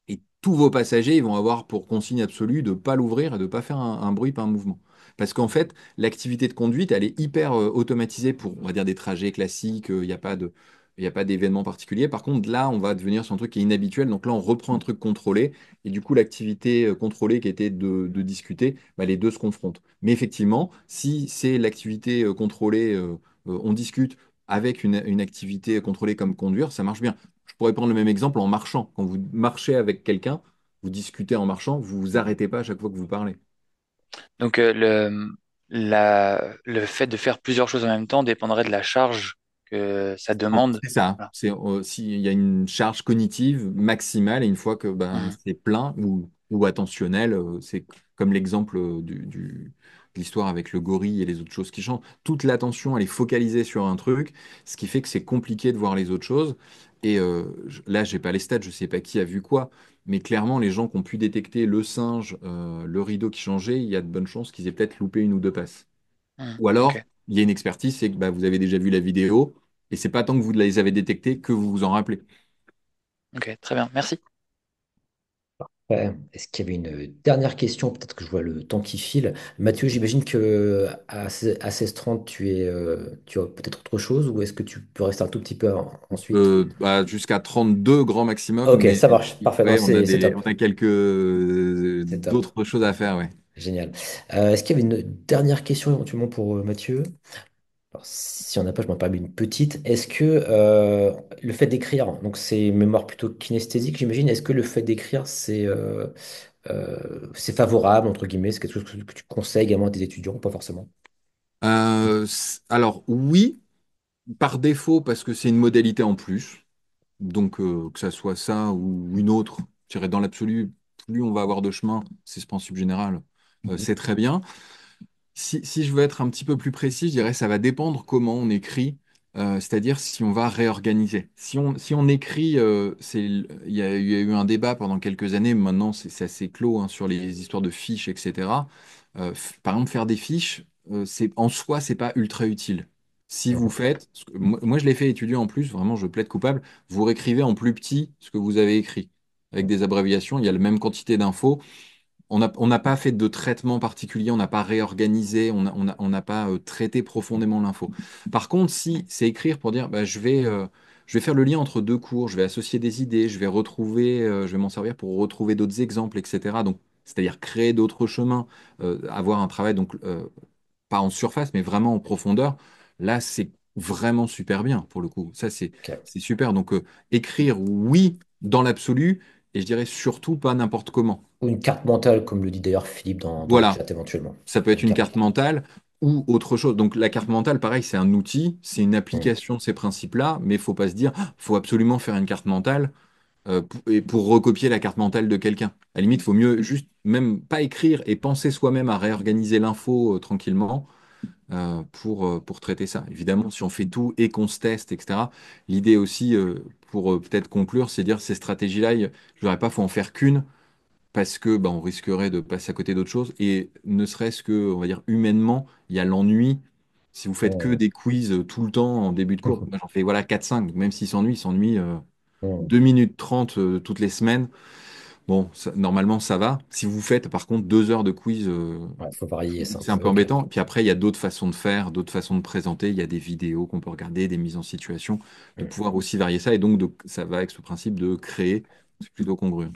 et tous vos passagers, ils vont avoir pour consigne absolue de ne pas l'ouvrir et de ne pas faire un bruit, pas un mouvement. Parce qu'en fait, l'activité de conduite, elle est hyper automatisée pour, on va dire, des trajets classiques, il n'y a pas d'événement particulier. Par contre, là, on va devenir sur un truc qui est inhabituel. Donc là, on reprend un truc contrôlé. Et du coup, l'activité contrôlée qui était de discuter, bah, les deux se confrontent. Mais effectivement, si c'est l'activité contrôlée, on discute avec une activité contrôlée comme conduire, ça marche bien. Je pourrais prendre le même exemple en marchant. Quand vous marchez avec quelqu'un, vous discutez en marchant, vous vous arrêtez pas à chaque fois que vous parlez. Donc, le fait de faire plusieurs choses en même temps dépendrait de la charge que ça demande. C'est ça. Voilà. S'il y a une charge cognitive maximale et une fois que ben, Mhm. c'est plein ou attentionnel, c'est comme l'exemple l'histoire avec le gorille et les autres choses qui chantent. Toute l'attention, elle est focalisée sur un truc, ce qui fait que c'est compliqué de voir les autres choses. Et là, j'ai pas les stats, je sais pas qui a vu quoi, mais clairement, les gens qui ont pu détecter le singe, le rideau qui changeait, il y a de bonnes chances qu'ils aient peut-être loupé une ou deux passes. Hmm, Ou ok, alors, il y a une expertise, c'est que bah, vous avez déjà vu la vidéo, et c'est pas tant que vous les avez détectés que vous vous en rappelez. ok, très bien, merci. Ouais. Est-ce qu'il y avait une dernière question? Peut-être que je vois le temps qui file. Mathieu, j'imagine que à 16h30, tu as peut-être autre chose ou est-ce que tu peux rester un tout petit peu ensuite? Bah, jusqu'à 32 grand maximum, Ok, mais ça marche. Parfait. Non, après, c'est top. on a quelques C'est top. d'autres choses à faire, ouais. Génial. Est-ce qu'il y avait une dernière question éventuellement pour Mathieu? Alors, si on n'a pas, je m'en permets une petite. Est-ce que le fait d'écrire, donc c'est une mémoire plutôt kinesthésique, j'imagine, est-ce que le fait d'écrire, c'est favorable, entre guillemets, c'est quelque chose que tu conseilles également à tes étudiants, pas forcément? Alors, oui, par défaut, parce que c'est une modalité en plus. Donc, que ça soit ça ou une autre, je dirais dans l'absolu, plus on va avoir de chemin, c'est ce principe général, Mhm. c'est très bien. Si je veux être un petit peu plus précis, je dirais ça va dépendre comment on écrit, c'est-à-dire si on va réorganiser. Si on écrit, il y a eu un débat pendant quelques années, maintenant c'est assez clos hein, sur les histoires de fiches, etc. Par exemple, faire des fiches, en soi, c'est pas ultra utile. Si vous Mhm. faites, parce que moi je l'ai fait étudier en plus, vraiment je plaide coupable, vous réécrivez en plus petit ce que vous avez écrit, avec des abréviations, il y a la même quantité d'infos. On n'a pas fait de traitement particulier, on n'a pas réorganisé, on n'a pas traité profondément l'info. Par contre, si c'est écrire pour dire, bah, je vais faire le lien entre deux cours, je vais associer des idées, je vais m'en servir pour retrouver d'autres exemples, etc. Donc, c'est-à-dire créer d'autres chemins, avoir un travail, donc, pas en surface, mais vraiment en profondeur. Là, c'est vraiment super bien pour le coup. Ça, c'est Ok. c'est super. Donc, écrire, oui, dans l'absolu, et je dirais surtout pas n'importe comment. Ou une carte mentale, comme le dit d'ailleurs Philippe dans le Voilà, chat éventuellement. ça peut être Une une carte carte mentale. mentale ou autre chose. Donc la carte mentale, pareil, c'est un outil, c'est une Mhm. application de ces principes-là, mais il faut pas se dire, ah, faut absolument faire une carte mentale pour recopier la carte mentale de quelqu'un. À la limite, il faut mieux juste même pas écrire et penser soi-même à réorganiser l'info tranquillement pour traiter ça. Évidemment, si on fait tout et qu'on se teste, etc., l'idée aussi, pour peut-être conclure, c'est dire ces stratégies-là, je ne dirais pas, faut en faire qu'une parce que bah, on risquerait de passer à côté d'autres choses. Et ne serait-ce que, on va dire, humainement, il y a l'ennui. Si vous faites que Mhm. des quiz tout le temps en début de cours, Mhm. moi j'en fais voilà 4-5. Même s'ils s'ennuient, ils s'ennuient Mhm. 2 minutes 30 toutes les semaines. Bon, normalement ça va. Si vous faites par contre 2 heures de quiz, Ouais, faut varier ça un c'est un peu. peu Ok. embêtant. Puis après, il y a d'autres façons de faire, d'autres façons de présenter. Il y a des vidéos qu'on peut regarder, des mises en situation, de Mhm. pouvoir aussi varier ça. Et donc, ça va avec ce principe de créer. C'est plutôt congru.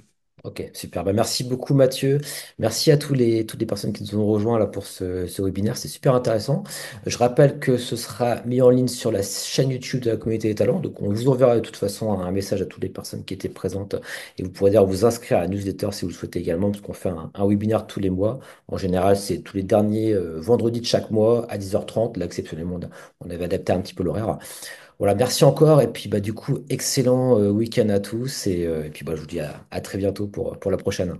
Ok, super. Bah, merci beaucoup Mathieu. Merci à toutes les personnes qui nous ont rejoints là pour ce webinaire. C'est super intéressant. Je rappelle que ce sera mis en ligne sur la chaîne YouTube de la communauté des talents. Donc on vous enverra de toute façon un message à toutes les personnes qui étaient présentes et vous pourrez d'ailleurs vous inscrire à la newsletter si vous le souhaitez également parce qu'on fait un webinaire tous les mois. En général, c'est tous les derniers vendredis de chaque mois à 10h30. Là, exceptionnellement, on avait adapté un petit peu l'horaire. Voilà, merci encore. Et puis, bah, du coup, excellent week-end à tous. Et puis, bah, je vous dis à très bientôt pour la prochaine.